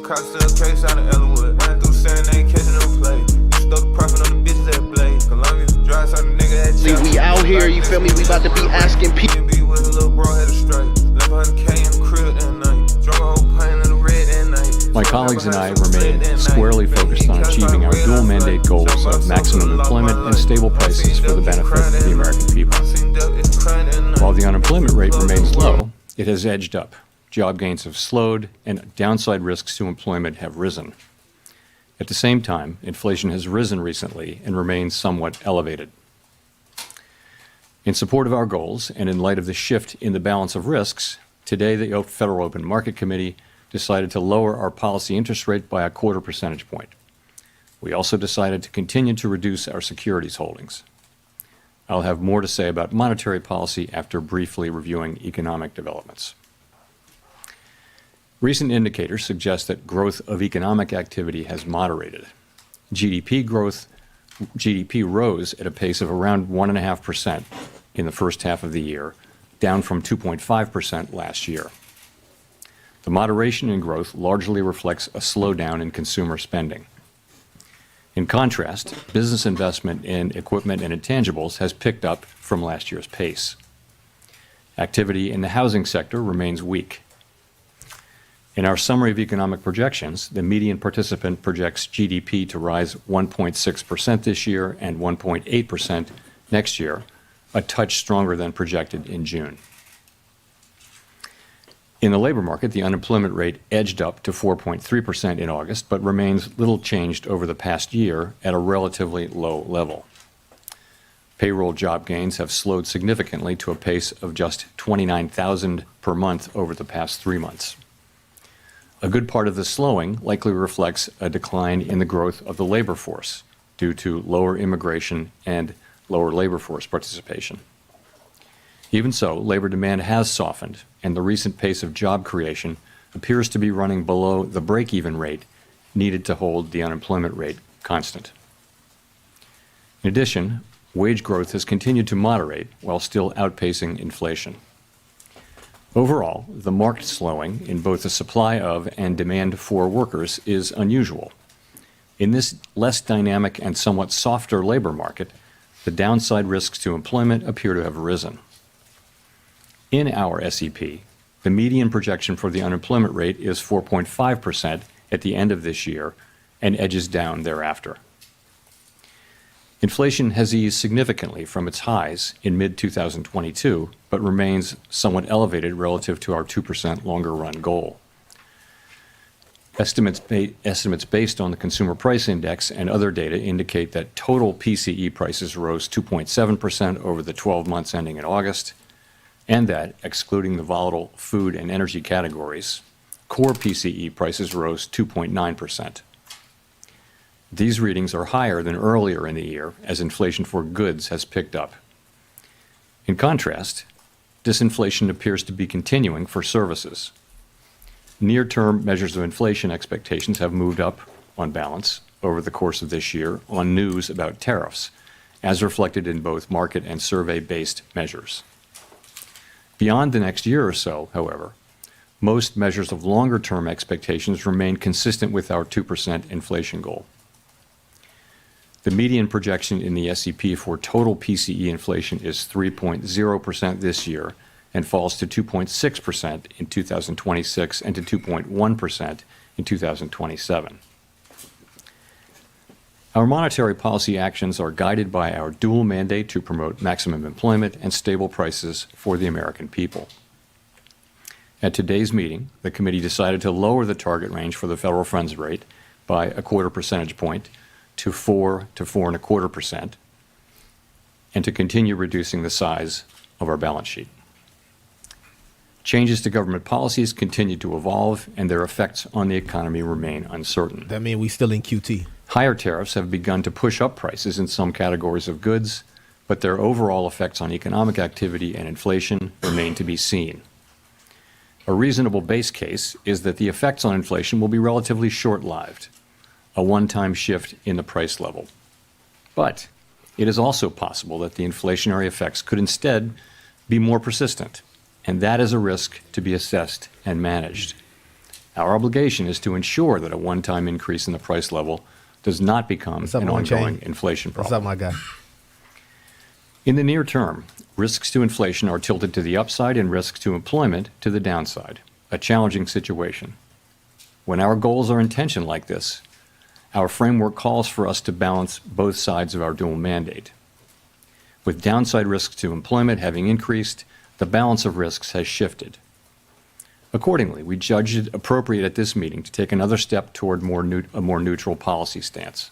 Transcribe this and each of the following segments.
cops still case out of Ellenwood. Ran through sand, ain't catching no play. Stuck profit on the bitches that blade. Columbia, dry side nigga at See, we out here, you feel me? We about to be asking people. Be with a little bro, had a straight. 1100K in the crib that night. Drunk a whole pint in the red that night. My colleagues and I remain squarely focused on achieving our dual mandate goals of maximum employment and stable prices for the benefit of the American people. While the unemployment rate remains low, it has edged up. Job gains have slowed, and downside risks to employment have risen. At the same time, inflation has risen recently and remains somewhat elevated. In support of our goals, and in light of the shift in the balance of risks, today the Federal Open Market Committee decided to lower our policy interest rate by a 1/4 percentage point. We also decided to continue to reduce our securities holdings. I'll have more to say about monetary policy after briefly reviewing economic developments. Recent indicators suggest that growth of economic activity has moderated. GDP rose at a pace of around 1.5% in the first half of the year, down from 2.5% last year. The moderation in growth largely reflects a slowdown in consumer spending. In contrast, business investment in equipment and intangibles has picked up from last year's pace. Activity in the housing sector remains weak. In our summary of economic projections, the median participant projects GDP to rise 1.6% this year and 1.8% next year, a touch stronger than projected in June. In the labor market, the unemployment rate edged up to 4.3% in August, but remains little changed over the past year at a relatively low level. Payroll job gains have slowed significantly to a pace of just 29,000 per month over the past 3 months. A good part of the slowing likely reflects a decline in the growth of the labor force due to lower immigration and lower labor force participation. Even so, labor demand has softened, and the recent pace of job creation appears to be running below the break-even rate needed to hold the unemployment rate constant. In addition, wage growth has continued to moderate while still outpacing inflation. Overall, the marked slowing in both the supply of and demand for workers is unusual. In this less dynamic and somewhat softer labor market, the downside risks to employment appear to have risen. In our SEP, the median projection for the unemployment rate is 4.5% at the end of this year and edges down thereafter. Inflation has eased significantly from its highs in mid-2022, but remains somewhat elevated relative to our 2% longer-run goal. Estimates based on the Consumer Price Index and other data indicate that total PCE prices rose 2.7% over the 12 months ending in August, and that, excluding the volatile food and energy categories, core PCE prices rose 2.9%. These readings are higher than earlier in the year as inflation for goods has picked up. In contrast, disinflation appears to be continuing for services. Near-term measures of inflation expectations have moved up, on balance, over the course of this year on news about tariffs, as reflected in both market and survey-based measures. Beyond the next year or so, however, most measures of longer-term expectations remain consistent with our 2% inflation goal. The median projection in the SEP for total PCE inflation is 3.0% this year and falls to 2.6% in 2026 and to 2.1% in 2027. Our monetary policy actions are guided by our dual mandate to promote maximum employment and stable prices for the American people. At today's meeting, the committee decided to lower the target range for the federal funds rate by a 1/4 percentage point to 4 to 4.25%, and to continue reducing the size of our balance sheet. Changes to government policies continue to evolve, and their effects on the economy remain uncertain. That means we still in QT. Higher tariffs have begun to push up prices in some categories of goods, but their overall effects on economic activity and inflation remain to be seen. A reasonable base case is that the effects on inflation will be relatively short-lived, a one-time shift in the price level. But it is also possible that the inflationary effects could instead be more persistent, and that is a risk to be assessed and managed. Our obligation is to ensure that a one-time increase in the price level does not become What's up, an Lon Chain? ongoing inflation What's problem. up, my guy? In the near term, risks to inflation are tilted to the upside and risks to employment to the downside, a challenging situation. When our goals are in tension like this, our framework calls for us to balance both sides of our dual mandate. With downside risks to employment having increased, the balance of risks has shifted. Accordingly, we judged it appropriate at this meeting to take another step toward a more neutral policy stance.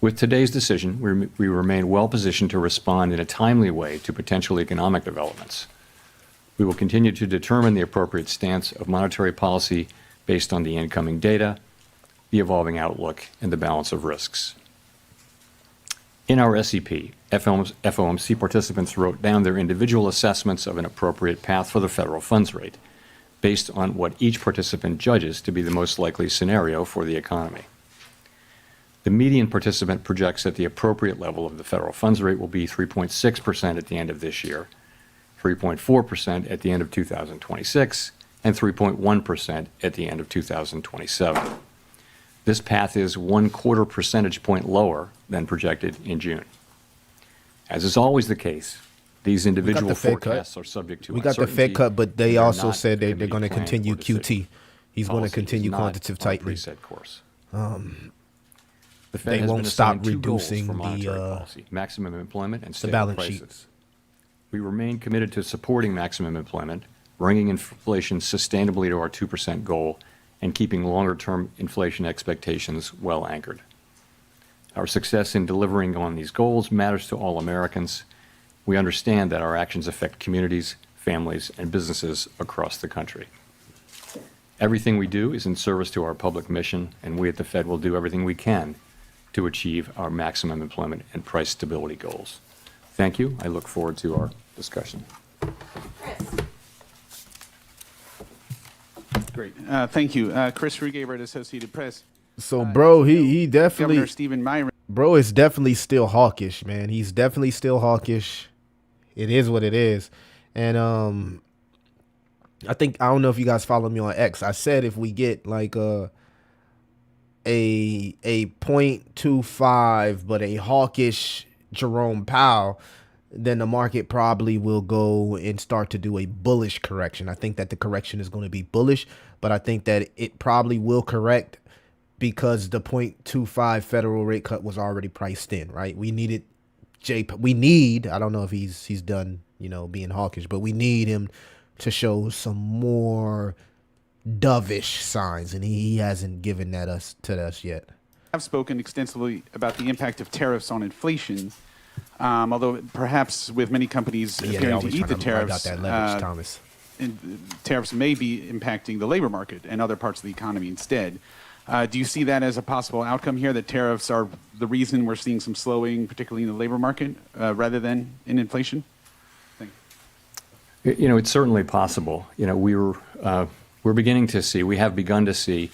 With today's decision, we remain well positioned to respond in a timely way to potential economic developments. We will continue to determine the appropriate stance of monetary policy based on the incoming data, the evolving outlook, and the balance of risks. In our SEP, FOMC participants wrote down their individual assessments of an appropriate path for the federal funds rate, based on what each participant judges to be the most likely scenario for the economy. The median participant projects that the appropriate level of the federal funds rate will be 3.6% at the end of this year, 3.4% at the end of 2026, and 3.1% at the end of 2027. This path is 1/4 percentage point lower than projected in June. As is always the case, these individual Fed cut. forecasts are subject to We got the uncertainty, Fed cut, but they and also not said they're committee going to plan continue or decision. QT. He's going to Policy continue is not quantitative on a tightening. preset course. The They Fed has won't been stop assigned two goals reducing for the, monetary policy: maximum employment and stable balance prices. sheet. We remain committed to supporting maximum employment, bringing inflation sustainably to our 2% goal, and keeping longer-term inflation expectations well anchored. Our success in delivering on these goals matters to all Americans. We understand that our actions affect communities, families, and businesses across the country. Everything we do is in service to our public mission, and we at the Fed will do everything we can to achieve our maximum employment and price stability goals. Thank you. I look forward to our discussion. Great. Thank you. Chris Rugaber at Associated Press. So, bro, he definitely, Governor Stephen Myron. bro, is definitely still hawkish, man. He's definitely still hawkish. It is what it is. And I think, I don't know if you guys follow me on X. I said if we get like a 0.25 but a hawkish Jerome Powell, then the market probably will go and start to do a bullish correction. I think that the correction is going to be bullish, but I think that it probably will correct because the 0.25 federal rate cut was already priced in, right? We needed I don't know if he's done, being hawkish, but we need him to show some more dovish signs, and he hasn't given that to us yet. I've spoken extensively about the impact of tariffs on inflation, although perhaps with many companies Yeah, they appearing to always eat trying the to tariffs, out that leverage, Thomas. and tariffs may be impacting the labor market and other parts of the economy instead. Do you see that as a possible outcome here, that tariffs are the reason we're seeing some slowing, particularly in the labor market, rather than in inflation? Thank you. It's certainly possible. We're beginning to see, we have begun to see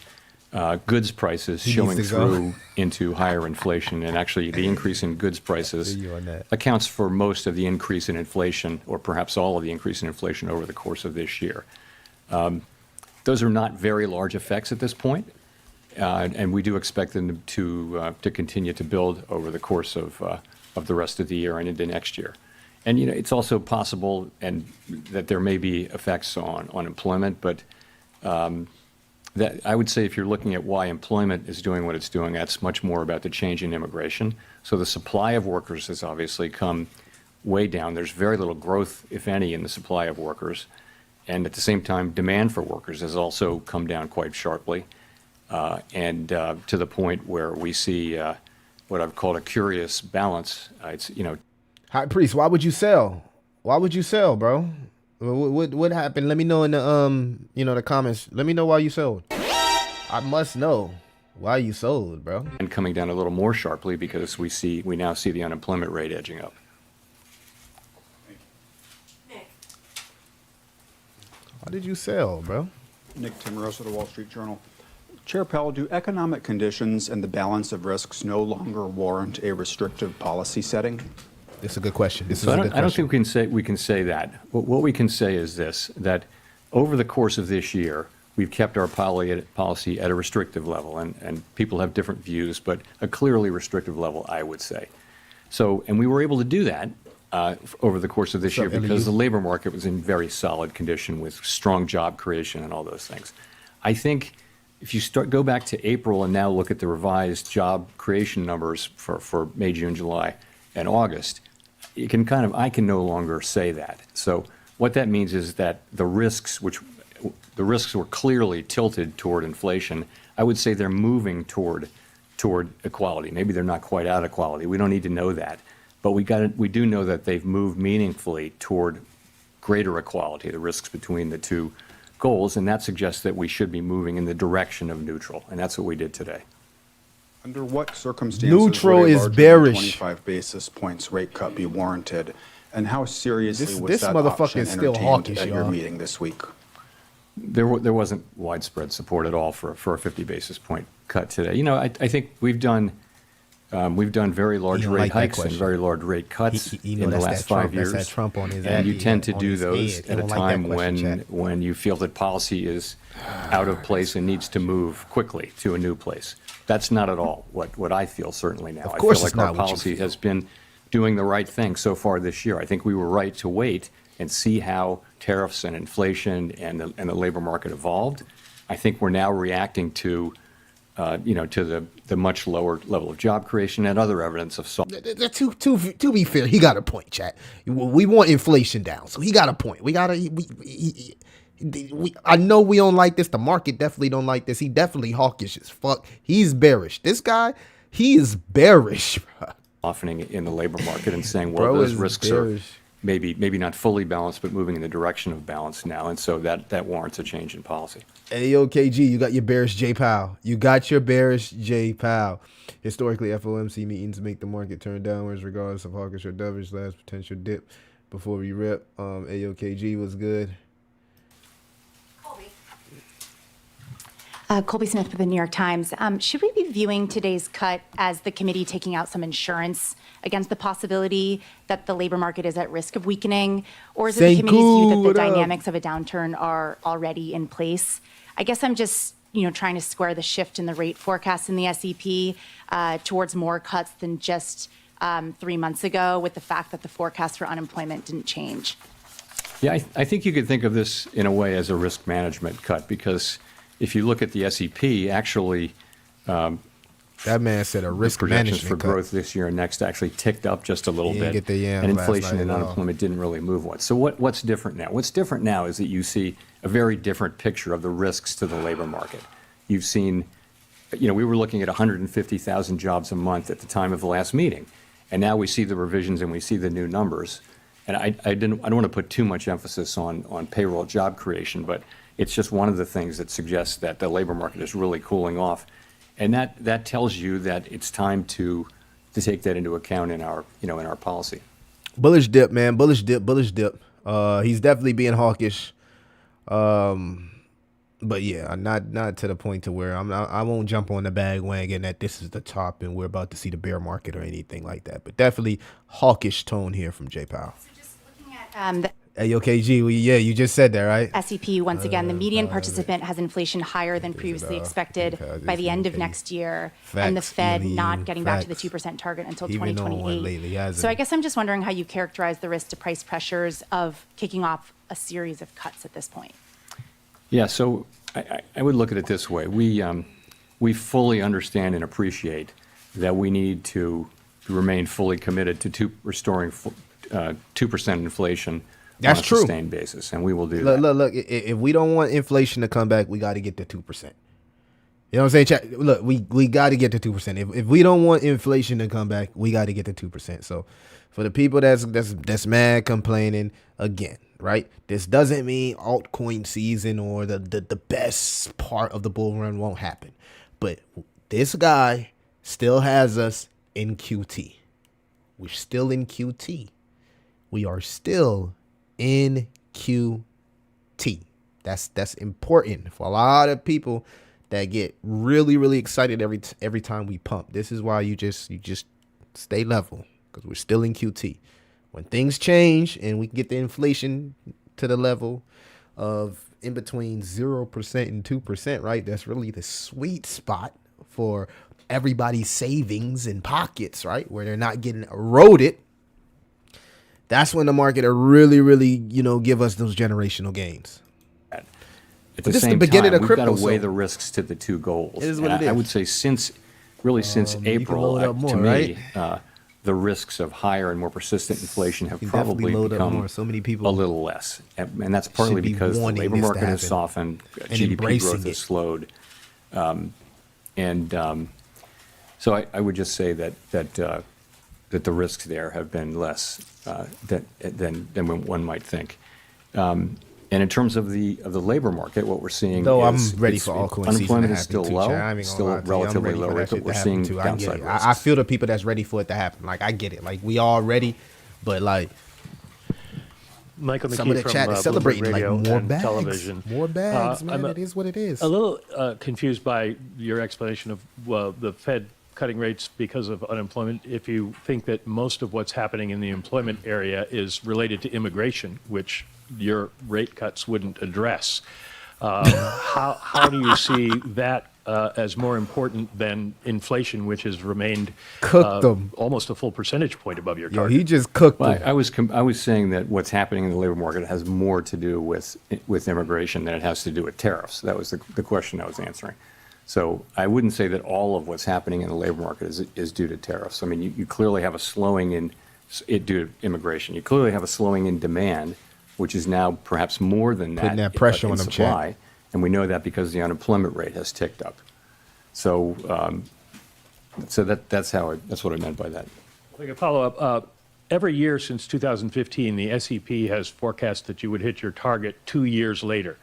goods prices He showing needs to go. through into higher inflation. And actually, the increase in goods prices you on that. accounts for most of the increase in inflation, or perhaps all of the increase in inflation over the course of this year. Those are not very large effects at this point. And we do expect them to continue to build over the course of the rest of the year and into next year. And it's also possible that there may be effects on employment, but that I would say if you're looking at why employment is doing what it's doing, that's much more about the change in immigration. So the supply of workers has obviously come way down. There's very little growth, if any, in the supply of workers, and at the same time, demand for workers has also come down quite sharply. And to the point where we see what I've called a curious balance. High Priest, why would you sell? Why would you sell, bro? What happened? Let me know in the the comments. Let me know why you sold. I must know why you sold, bro. And coming down a little more sharply because we now see the unemployment rate edging up. Why did you sell, bro? Nick Timros of the Wall Street Journal. Chair Powell, do economic conditions and the balance of risks no longer warrant a restrictive policy setting? This is a good question. I don't think we can say that. What we can say is this, that over the course of this year, we've kept our policy at a restrictive level, and people have different views, but a clearly restrictive level, I would say. So, and we were able to do that over the course of this year because the labor market was in very solid condition with strong job creation and all those things. I think if you go back to April and now look at the revised job creation numbers for May, June, July, and August, you can I can no longer say that. So what that means is that the risks were clearly tilted toward inflation. I would say they're moving toward equality. Maybe they're not quite out of equality. We don't need to know that. But we do know that they've moved meaningfully toward greater equality, the risks between the two goals, and that suggests that we should be moving in the direction of neutral, and that's what we did today. Under what circumstances Neutral would a is larger than bearish. 25 basis points rate cut be warranted? And how seriously This was that motherfucker option is still entertained hawkish, at your y'all. meeting this week? There wasn't widespread support at all for a 50 basis point cut today. You know, I think we've done very large He don't rate like that hikes and question. very large rate cuts He know in the that's last that Trump, 5 years. that's that Trump on his and you head, tend to on do his those head. He at a don't like that time question, Chad. when you feel that policy is out of place and needs to move quickly to a new place. That's not at all what I feel certainly now. Of course I it's feel like our not what you policy feel. has been doing the right thing so far this year. I think we were right to wait and see how tariffs and inflation and the labor market evolved. I think we're now reacting to the much lower level of job creation and other evidence of soft. To be fair, he got a point, chat. We want inflation down, so he got a point. I know we don't like this. The market definitely don't like this. He definitely hawkish as fuck. He's bearish. This guy, he is bearish, bro. Softening in the labor market and saying, well, Bro those is risks bearish. are maybe not fully balanced, but moving in the direction of balance now, and so that warrants a change in policy. Hey, yo, KG, you got your bearish J Powell. You got your bearish J Powell. Historically, FOMC meetings make the market turn downwards regardless of hawkish or dovish. Last potential dip before we rip. Ayo, KG was good. Colby Smith with the New York Times. Should we be viewing today's cut as the committee taking out some insurance against the possibility that the labor market is at risk of weakening? Or is it the Thank committee's view that you. the What up? dynamics of a downturn are already in place? I guess I'm just trying to square the shift in the rate forecast in the SEP towards more cuts than just 3 months ago with the fact that the forecast for unemployment didn't change. Yeah, I think you could think of this in a way as a risk management cut, because if you look at the SEP, actually, That man said a risk projections for management cut. growth this year and next actually ticked up just a little He bit. didn't get the yams and last inflation night and at all. unemployment didn't really move much. So what's different now? What's different now is that you see a very different picture of the risks to the labor market. You've seen, we were looking at 150,000 jobs a month at the time of the last meeting, and now we see the revisions and we see the new numbers. And I don't want to put too much emphasis on payroll job creation, but it's just one of the things that suggests that the labor market is really cooling off. And that tells you that it's time to take that into account in our policy. Bullish dip, man. Bullish dip. He's definitely being hawkish. But yeah, not to the point to where I won't jump on the bandwagon that this is the top and we're about to see the bear market or anything like that. But definitely hawkish tone here from J Powell. So just looking at the Hey, yo, KG, you just said that, right? SEP, once again, the median participant has inflation higher than previously expected by the end of next year, and the Facts, Fed Billy, not getting back to the facts. 2% target until He been on one 2028. lately, hasn't So I he? guess I'm just wondering how you characterize the risk to price pressures of kicking off a series of cuts at this point. Yeah, so I would look at it this way. We fully understand and appreciate that we need to remain fully committed to restoring 2% inflation That's on a true. sustained basis, and we will do that. Look. If we don't want inflation to come back, we got to get to 2%. You know what I'm saying? Chat? Look, we got to get to 2%. If we don't want inflation to come back, we got to get to 2%. So, for the people that's mad complaining again, right? This doesn't mean altcoin season or the best part of the bull run won't happen, but this guy still has us in QT. We're still in QT. We are still in QT. That's important for a lot of people that get really, really excited every time we pump. This is why you just stay level, because we're still in QT. When things change and we can get the inflation to the level of in between 0% and 2%, right? That's really the sweet spot for everybody's savings and pockets, right? Where they're not getting eroded. That's when the market will really, really, give us those generational gains. At But the this is the same beginning time, of we've got to crypto, weigh so- the risks to the two goals. It is what And it I is. would say since you April, can load up more, to me, right? the risks of higher and more persistent inflation have You can definitely probably load up become more. So many people a little less. And that's partly should be because the wanting labor this to market has happen softened, and GDP embracing growth it. has slowed. So I would just say that the risks there have been less than one might think. And in terms of the labor market, what we're seeing Though I'm is ready for altcoin season unemployment to is happen still too, low, Chad. I ain't gonna still lie to you. I'm relatively ready low for that rate, but shit we're to happen seeing too. I get downside it. risks. I feel the people that's ready for it to happen. Like, I get it. Like, we all ready, but like Michael McKee some of the from chat is Bloomberg celebrating like Radio more and bags, television. more bags, man. I'm It is what it is. A little confused by your explanation of the Fed cutting rates because of unemployment. If you think that most of what's happening in the employment area is related to immigration, which your rate cuts wouldn't address, how do you see that as more important than inflation, which has remained Cooked 'em. almost a full percentage point above your Yo, target? he just cooked Well, them. I was saying that what's happening in the labor market has more to do with immigration than it has to do with tariffs. That was the question I was answering. So I wouldn't say that all of what's happening in the labor market is due to tariffs. I mean, you clearly have a slowing in it due to immigration. You clearly have a slowing in demand, which is now perhaps more than Putting that that pressure in on them, Chad. supply. And we know that because the unemployment rate has ticked up. So that's what I meant by that. Like a follow-up, every year since 2015, the SEP has forecast that you would hit your target 2 years later.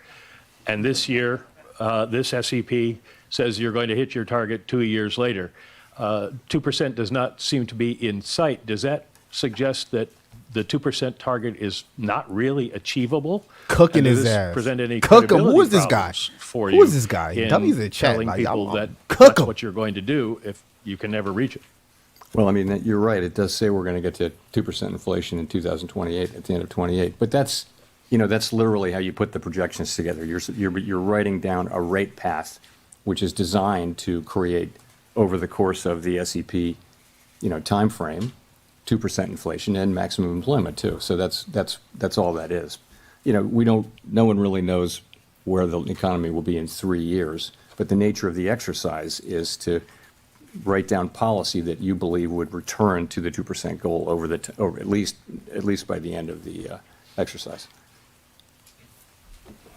And this year, this SEP says you're going to hit your target 2 years later. 2% does not seem to be in sight. Does that suggest that the 2% target is not really achievable? Cooking And does his this ass. present any Cook 'em. Who credibility is this guy? problems for Who you is this guy? in W's in chat, telling like, people I'm that cook that's 'em. what you're going to do if you can never reach it? Well, I mean, you're right. It does say we're going to get to 2% inflation in 2028, at the end of 28. But that's literally how you put the projections together. You're writing down a rate path, which is designed to create, over the course of the SEP, time frame, 2% inflation and maximum employment too. So that's all that is. No one really knows where the economy will be in 3 years. But the nature of the exercise is to write down policy that you believe would return to the 2% goal over at least by the end of the exercise.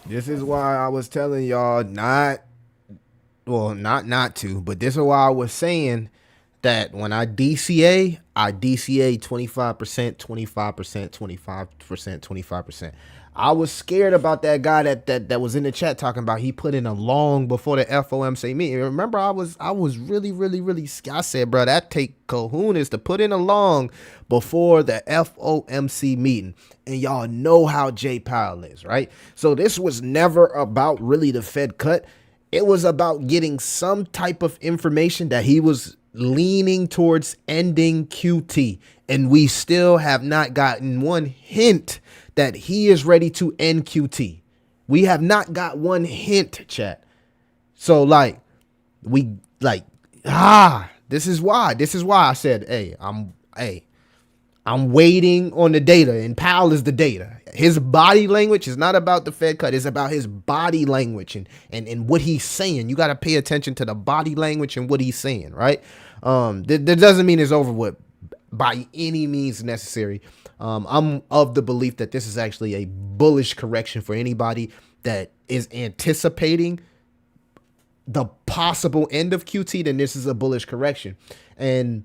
This is why I was telling y'all not to, but this is why I was saying that when I DCA 25%, 25%, 25%, 25%. I was scared about that guy that was in the chat talking about he put in a long before the FOMC meeting. Remember, I was really scared. I said, bro, that take cojones to put in a long before the FOMC meeting. And y'all know how Jay Powell is, right? So this was never about really the Fed cut. It was about getting some type of information that he was leaning towards ending QT. And we still have not gotten one hint that he is ready to end QT. We have not got one hint, chat. So this is why I said, I'm waiting on the data, and Powell is the data. His body language is not about the Fed cut. It's about his body language and what he's saying. You got to pay attention to the body language and what he's saying, right? That doesn't mean it's over with by any means necessary. I'm of the belief that this is actually a bullish correction for anybody that is anticipating the possible end of QT. Then this is a bullish correction. And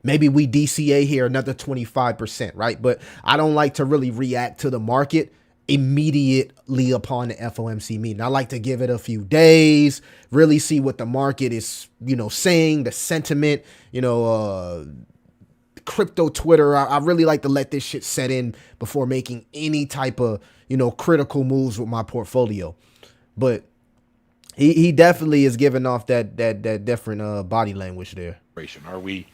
maybe we DCA here another 25%, right? But I don't like to really react to the market immediately upon the FOMC meeting. I like to give it a few days, really see what the market is, saying, the sentiment, crypto Twitter. I really like to let this shit set in before making any type of, critical moves with my portfolio. But he definitely is giving off that different body language there. Are we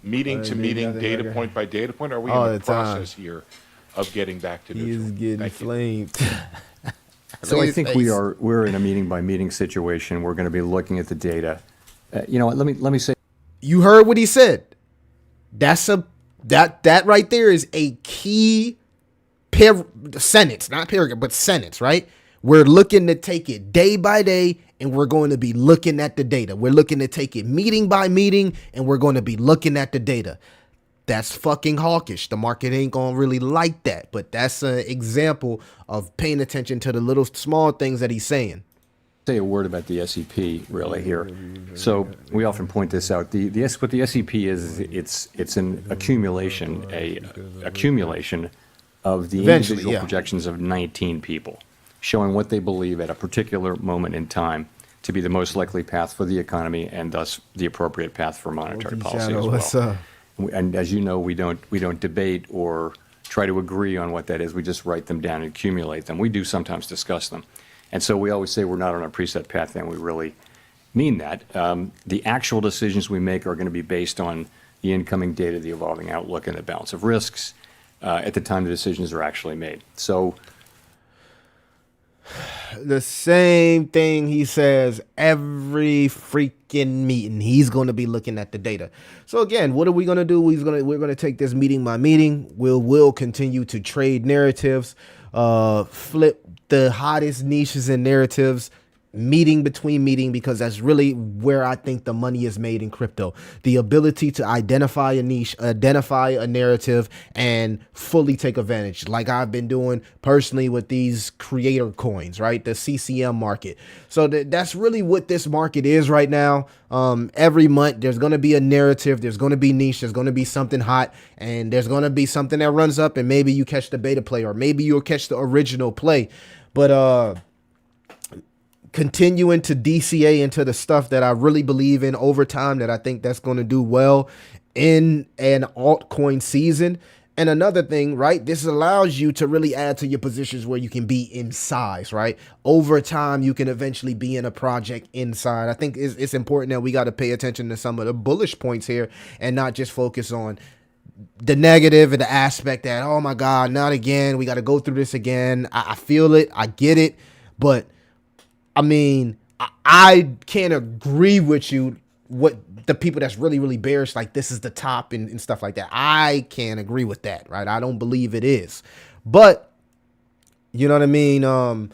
meeting to meeting, data point by data point? Are we All in the the time. process here of getting back to He is neutral? getting Thank you. flamed. So I think we're in a meeting by meeting situation. We're going to be looking at the data. You know what? Let me say. You heard what he said. That right there is a key sentence, not paragraph, but sentence, right? We're looking to take it day by day, and we're going to be looking at the data. We're looking to take it meeting by meeting, and we're going to be looking at the data. That's fucking hawkish. The market ain't gonna really like that, but that's an example of paying attention to the little small things that he's saying. Say a word about the SEP really here. So we often point this out. What the SEP is it's an accumulation, accumulation of the individual projections of 19 people, showing what they believe at a particular moment in time to be the most likely path for the economy and thus the appropriate path for monetary policy as well. And as you know, we don't debate or try to agree on what that is. We just write them down and accumulate them. We do sometimes discuss them. And so we always say we're not on a preset path, and we really mean that. The actual decisions we make are going to be based on the incoming data, the evolving outlook, and the balance of risks at the time the decisions are actually made. So the same thing he says every freaking meeting. He's going to be looking at the data. So again, what are we going to do? We're going to take this meeting by meeting. We'll continue to trade narratives, flip the hottest niches and narratives meeting between meeting, because that's really where I think the money is made in crypto. The ability to identify a niche, identify a narrative, and fully take advantage, like I've been doing personally with these creator coins, right? The CCM market. So that's really what this market is right now. Every month there's going to be a narrative, there's going to be niche, there's going to be something hot, and there's going to be something that runs up, and maybe you catch the beta play, or maybe you'll catch the original play. But continuing to DCA into the stuff that I really believe in over time, that I think that's going to do well in an altcoin season. And another thing, right, this allows you to really add to your positions where you can be in size, right? Over time, you can eventually be in a project inside. I think it's important that we got to pay attention to some of the bullish points here and not just focus on the negative and the aspect that, oh my God, not again. We got to go through this again. I feel it. I get it. But I mean, I can't agree with you. What the people that's really, really bearish, like this is the top and stuff like that. I can't agree with that, right? I don't believe it is. But you know what I mean?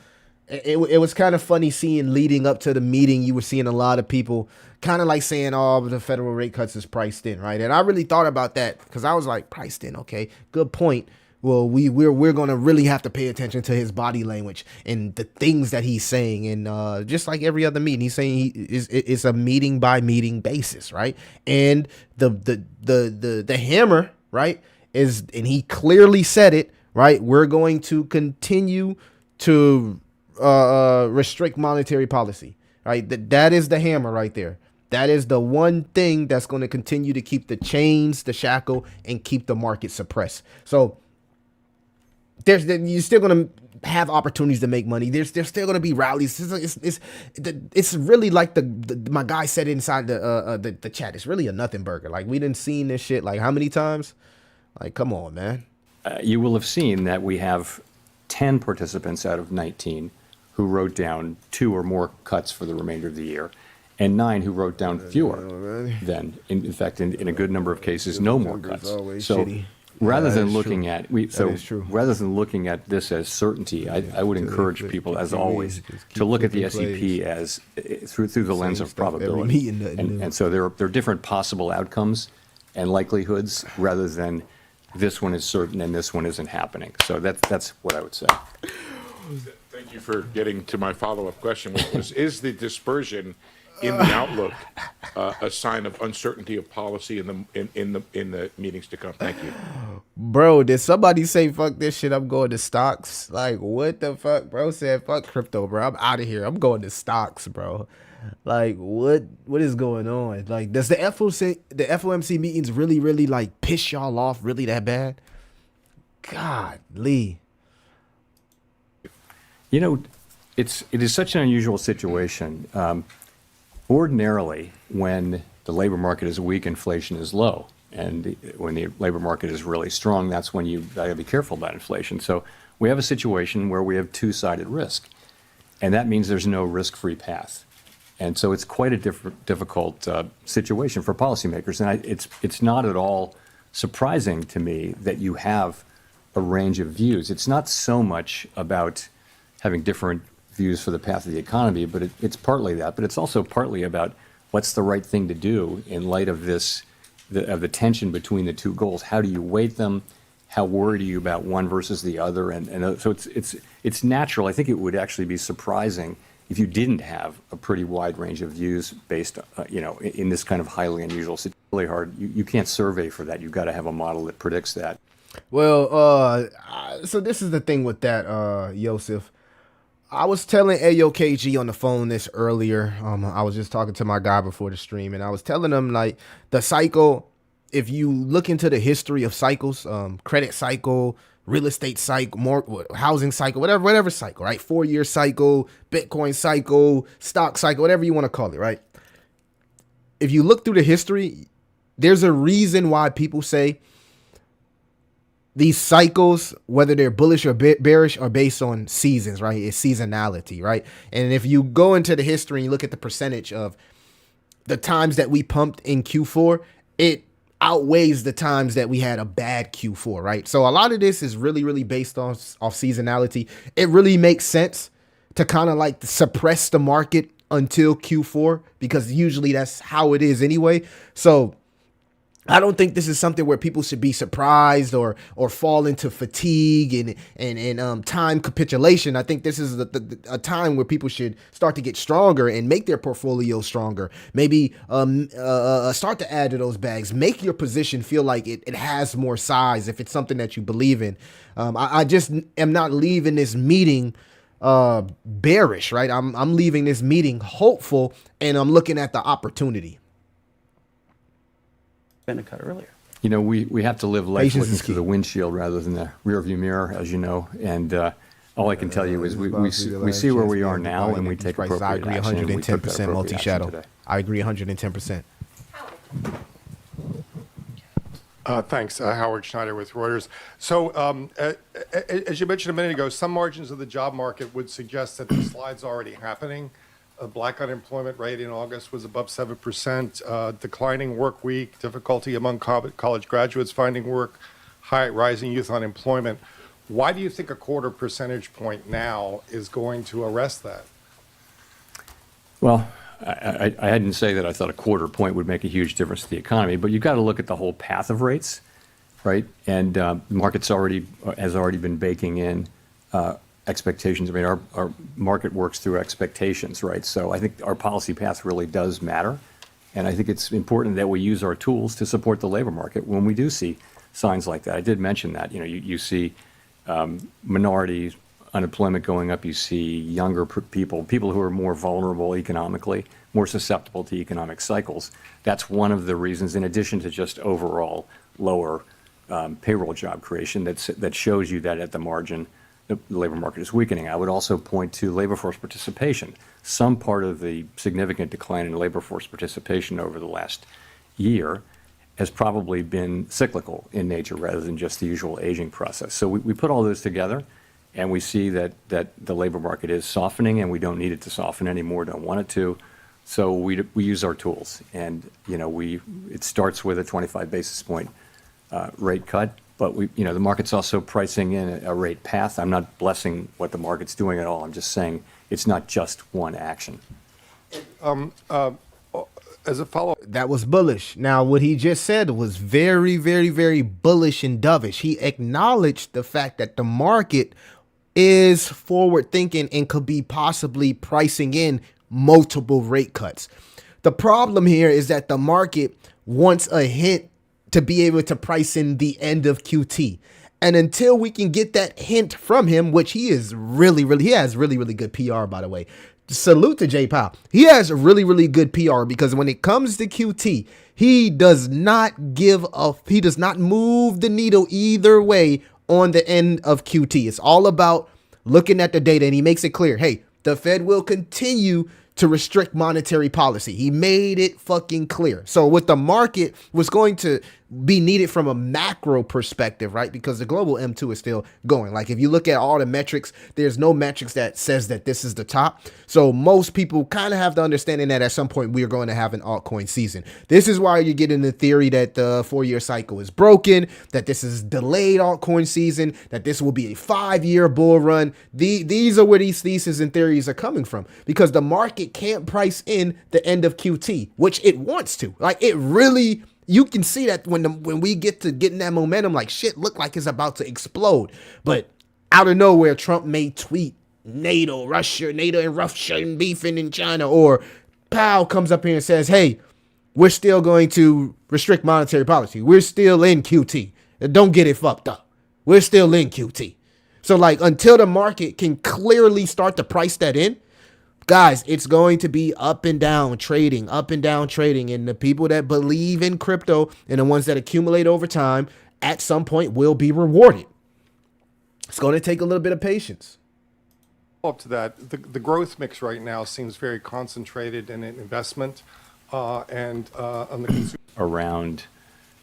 It was kind of funny seeing leading up to the meeting, you were seeing a lot of people kind of like saying, oh, the federal rate cuts is priced in, right? And I really thought about that because I was like, priced in, okay, good point. Well, we're going to really have to pay attention to his body language and the things that he's saying. And just like every other meeting, he's saying it's a meeting by meeting basis, right? And the hammer, right, is, and he clearly said it, right? We're going to continue to restrict monetary policy, right? That is the hammer right there. That is the one thing that's going to continue to keep the chains, the shackle, and keep the market suppressed. So you're still going to have opportunities to make money. There's still going to be rallies. It's really like my guy said inside the chat. It's really a nothing burger. Like, we didn't seen this shit like how many times? Like, come on, man. You will have seen that we have 10 participants out of 19 who wrote down 2 or more cuts for the remainder of the year, and 9 who wrote down fewer than, in fact, in a good number of cases, no more cuts. So rather than looking at rather than looking at this as certainty, I would encourage people, as always, to look at the SEP as through the lens of probability. And so there are different possible outcomes and likelihoods, rather than this one is certain and this one isn't happening. So that's what I would say. Thank you for getting to my follow-up question, which was, is the dispersion in the outlook a sign of uncertainty of policy in the meetings to come? Thank you. Bro, did somebody say fuck this shit, I'm going to stocks? Like, what the fuck? Bro said fuck crypto, bro. I'm out of here. I'm going to stocks, bro. Like, what is going on? Like, does the FOMC meetings really, really like piss y'all off really that bad? God, Lee. You know, it is such an unusual situation. Ordinarily, when the labor market is weak, inflation is low. And when the labor market is really strong, that's when you got to be careful about inflation. So we have a situation where we have two-sided risk. And that means there's no risk-free path. And so it's quite a difficult situation for policymakers. And it's not at all surprising to me that you have a range of views. It's not so much about having different views for the path of the economy, but it's partly that. But it's also partly about what's the right thing to do in light of of the tension between the two goals. How do you weight them? How worried are you about one versus the other? And so it's natural. I think it would actually be surprising if you didn't have a pretty wide range of views based, in this kind of highly unusual situation. It's really hard. You can't survey for that. You've got to have a model that predicts that. Well, so this is the thing with that, Yosef. I was telling AOKG on the phone this earlier. I was just talking to my guy before the stream, and I was telling him, like, the cycle, if you look into the history of cycles, credit cycle, real estate cycle, more housing cycle, whatever cycle, right? 4-year cycle, Bitcoin cycle, stock cycle, whatever you want to call it, right? If you look through the history, there's a reason why people say these cycles, whether they're bullish or bearish, are based on seasons, right? It's seasonality, right? And if you go into the history and you look at the percentage of the times that we pumped in Q4, it outweighs the times that we had a bad Q4, right? So a lot of this is really, really based off seasonality. It really makes sense to kind of like suppress the market until Q4 because usually that's how it is anyway. So I don't think this is something where people should be surprised or fall into fatigue and time capitulation. I think this is a time where people should start to get stronger and make their portfolio stronger. Maybe start to add to those bags. Make your position feel like it has more size if it's something that you believe in. I just am not leaving this meeting bearish, right? I'm leaving this meeting hopeful, and I'm looking at the opportunity. Cut earlier. We have to live life Patience looking is through key. the windshield rather than the rearview mirror, as you know. And all I can tell you is we see where we are now, and we take appropriate I agree action. and we took that 110% appropriate multi-shadow. action today. I agree 110%. Thanks. Howard Schneider with Reuters. So as you mentioned a minute ago, some margins of the job market would suggest that the slide's already happening. Black unemployment rate in August was above 7%, declining work week, difficulty among college graduates finding work, rising youth unemployment. Why do you think a 0.25 percentage point now is going to arrest that? Well, I didn't say that I thought a 0.25 point would make a huge difference to the economy, but you've got to look at the whole path of rates, right? And the market's has already been baking in expectations. I mean, our market works through expectations, right? So I think our policy path really does matter. And I think it's important that we use our tools to support the labor market when we do see signs like that. I did mention that, you see minority unemployment going up, you see younger people who are more vulnerable economically, more susceptible to economic cycles. That's one of the reasons, in addition to just overall lower payroll job creation, that shows you that at the margin, the labor market is weakening. I would also point to labor force participation. Some part of the significant decline in labor force participation over the last year has probably been cyclical in nature rather than just the usual aging process. So we put all those together, and we see that the labor market is softening, and we don't need it to soften anymore, don't want it to. So we use our tools, and it starts with a 25 basis point rate cut. But the market's also pricing in a rate path. I'm not blessing what the market's doing at all. I'm just saying it's not just one action. As a follow-up, That was bullish. Now, what he just said was very, very, very bullish and dovish. He acknowledged the fact that the market is forward thinking and could be possibly pricing in multiple rate cuts. The problem here is that the market wants a hint to be able to price in the end of QT. And until we can get that hint from him, which he has really, really good PR, by the way. Salute to Jay Powell. He has really, really good PR because when it comes to QT, he does not move the needle either way on the end of QT. It's all about looking at the data, and he makes it clear, hey, the Fed will continue to restrict monetary policy. He made it fucking clear. So what the market was going to be needed from a macro perspective, right? Because the global M2 is still going. Like if you look at all the metrics, there's no metrics that says that this is the top. So most people kind of have the understanding that at some point we are going to have an altcoin season. This is why you get in the theory that the 4-year cycle is broken, that this is delayed altcoin season, that this will be a 5-year bull run. These are where these theses and theories are coming from, because the market can't price in the end of QT, which it wants to. Like it really, you can see that when we get to getting that momentum, like shit look like it's about to explode. But out of nowhere, Trump may tweet NATO and Russia and beefing in China, or Powell comes up here and says, hey, we're still going to restrict monetary policy. We're still in QT. Don't get it fucked up. We're still in QT. So like until the market can clearly start to price that in, guys, it's going to be up and down trading. And the people that believe in crypto and the ones that accumulate over time at some point will be rewarded. It's going to take a little bit of patience. Up to that, the growth mix right now seems very concentrated in investment and on the consumer. Around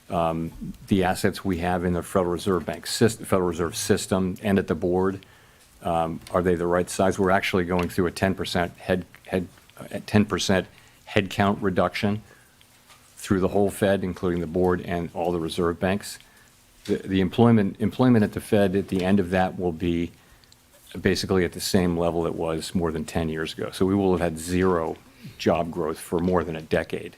the assets we have in the Federal Reserve System and at the board. Are they the right size? We're actually going through a 10% 10% headcount reduction through the whole Fed, including the board and all the reserve banks. The employment at the Fed at the end of that will be basically at the same level it was more than 10 years ago. So we will have had zero job growth for more than a decade.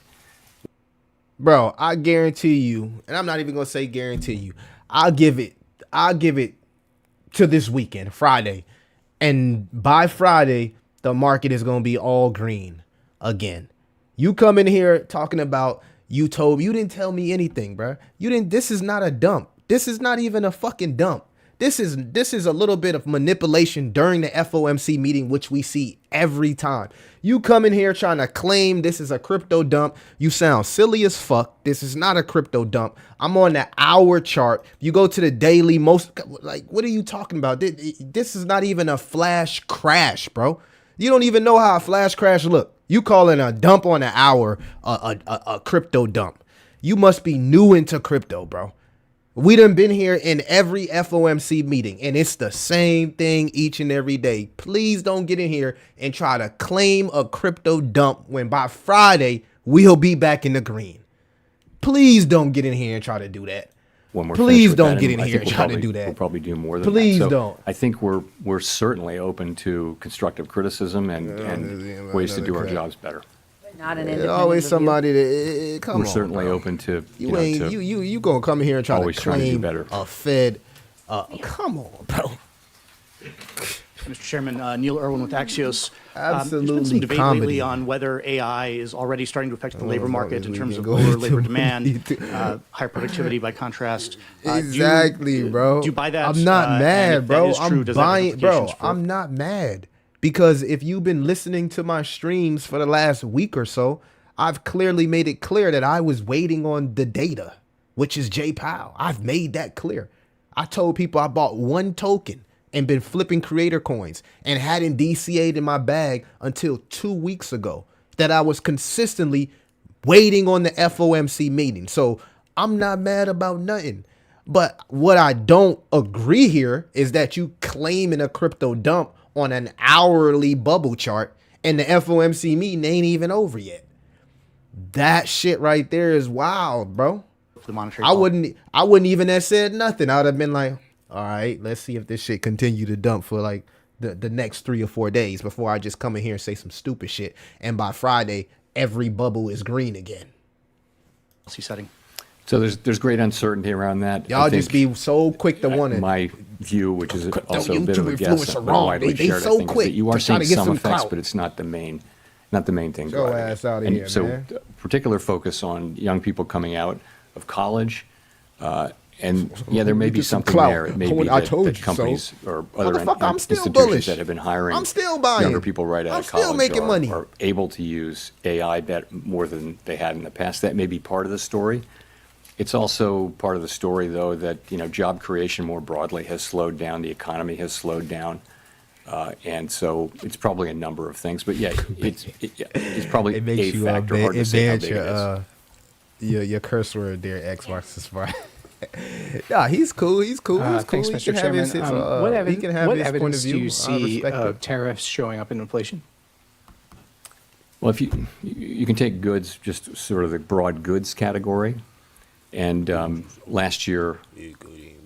Bro, I guarantee you, and I'm not even going to say guarantee you, I'll give it to this weekend, Friday. And by Friday, the market is going to be all green again. You come in here talking about you didn't tell me anything, bro. This is not a dump. This is not even a fucking dump. This is a little bit of manipulation during the FOMC meeting, which we see every time. You come in here trying to claim this is a crypto dump. You sound silly as fuck. This is not a crypto dump. I'm on the hour chart. You go to the daily, what are you talking about? This is not even a flash crash, bro. You don't even know how a flash crash look. You calling a dump on the hour a crypto dump. You must be new into crypto, bro. We done been here in every FOMC meeting, and it's the same thing each and every day. Please don't get in here and try to claim a crypto dump when by Friday we'll be back in the green. Please don't get in here and try to do that. Please don't get in here and try to do that. We'll probably do more than that. Please So don't. I think we're certainly open to constructive criticism and ways to do our jobs better. Not an There's independent always review. somebody that come We're on, certainly bro. open to You gonna come in here and try to always trying to do claim better. a Fed? Come on, bro. Mr. Chairman, Neil Irwin with Axios. There's been Absolutely some debate comedy. lately on whether AI is already starting to affect the labor fuck market this in terms of weekend. Go lower labor into demand, it. higher productivity by contrast. Exactly, bro. Do you buy that? I'm not And mad, if that bro. is true, I'm does that have buying, bro. implications for- I'm not mad because if you've been listening to my streams for the last week or so, I've clearly made it clear that I was waiting on the data, which is Jay Powell. I've made that clear. I told people I bought one token and been flipping creator coins and hadn't DCA'd in my bag until 2 weeks ago, that I was consistently waiting on the FOMC meeting. So I'm not mad about nothing. But what I don't agree here is that you claiming a crypto dump on an hourly bubble chart and the FOMC meeting ain't even over yet. That shit right there is wild, bro. The monetary I wouldn't even have said nothing. I would have been like, all right, let's see if this shit continue to dump for like the next 3 or 4 days before I just come in here and say some stupid shit. And by Friday, every bubble is green again. policy setting. So there's great uncertainty around that. Y'all I just think be so quick to want it. my view, which is also a YouTube bit of a guess, influencers but wrong. widely They shared, so I think, is quick that you are to try seeing to get some some effects, clout. but it's not the main thing. Your driving ass it. outta And here, so, man. particular focus on young people coming out of college. And yeah, there may be Get some something clout. there. It may When be I that, told that you companies so. or other Motherfucker, I'm still institutions bullish. that have been hiring I'm still buying. younger people right out I'm of college still making money. are able to use AI more than they had in the past. That may be part of the story. It's also part of the story, though, that job creation more broadly has slowed down. The economy has slowed down. And so it's probably a number of things. But yeah, it's probably It makes a you factor. Hard to say how big it is. Your curse word there, X marks the spot. Nah, he's cool. He's cool. He's cool. Thanks, He Mr. can have Chairman. his, What he can have his point of evidence view. do you I see respect of it. tariffs showing up in inflation? Well, if you can take goods, just sort of the broad goods category, and last year,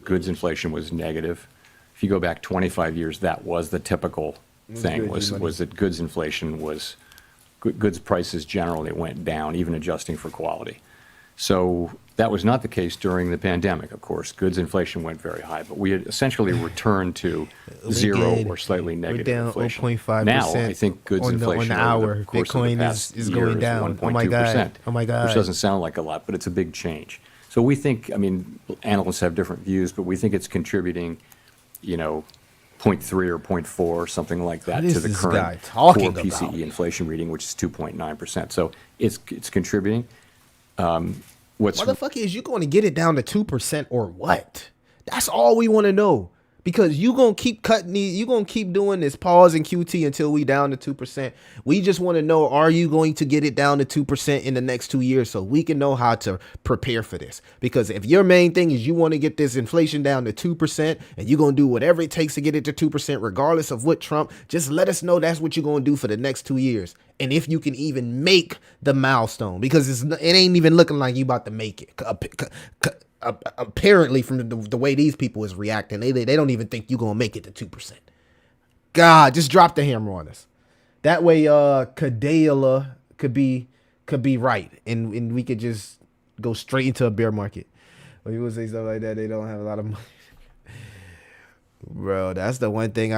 goods inflation was negative. If you go back 25 years, that was the typical thing, good, was G-Money. that goods inflation was, goods prices generally went down, even adjusting for quality. So that was not the case during the pandemic, of course. Goods inflation went very high, but we had essentially returned to zero did. or slightly We're negative down inflation. 0.5% Now, I think goods on the inflation hour. over the course of the Bitcoin past is year going down. 1.2%, Oh my God. Oh my God. which doesn't sound like a lot, but it's a big change. So we think, I mean, analysts have different views, but we think it's contributing, 0.3 or 0.4 or something like that What is to the this guy current talking core about? PCE inflation reading, which is 2.9%. So it's contributing. What's Motherfucker, is you going to get it down to 2% or what? That's all we want to know. Because you going to keep cutting these, you going to keep doing this pause and QT until we down to 2%. We just want to know, are you going to get it down to 2% in the next 2 years so we can know how to prepare for this? Because if your main thing is you want to get this inflation down to 2% and you're going to do whatever it takes to get it to 2%, regardless of what Trump, just let us know that's what you're going to do for the next 2 years. And if you can even make the milestone, because it ain't even looking like you about to make it. Apparently, from the way these people is reacting, they don't even think you're gonna make it to 2%. God, just drop the hammer on us. That way, Kadela could be right, and we could just go straight into a bear market. When people say stuff like that, they don't have a lot of money. Bro, that's the one thing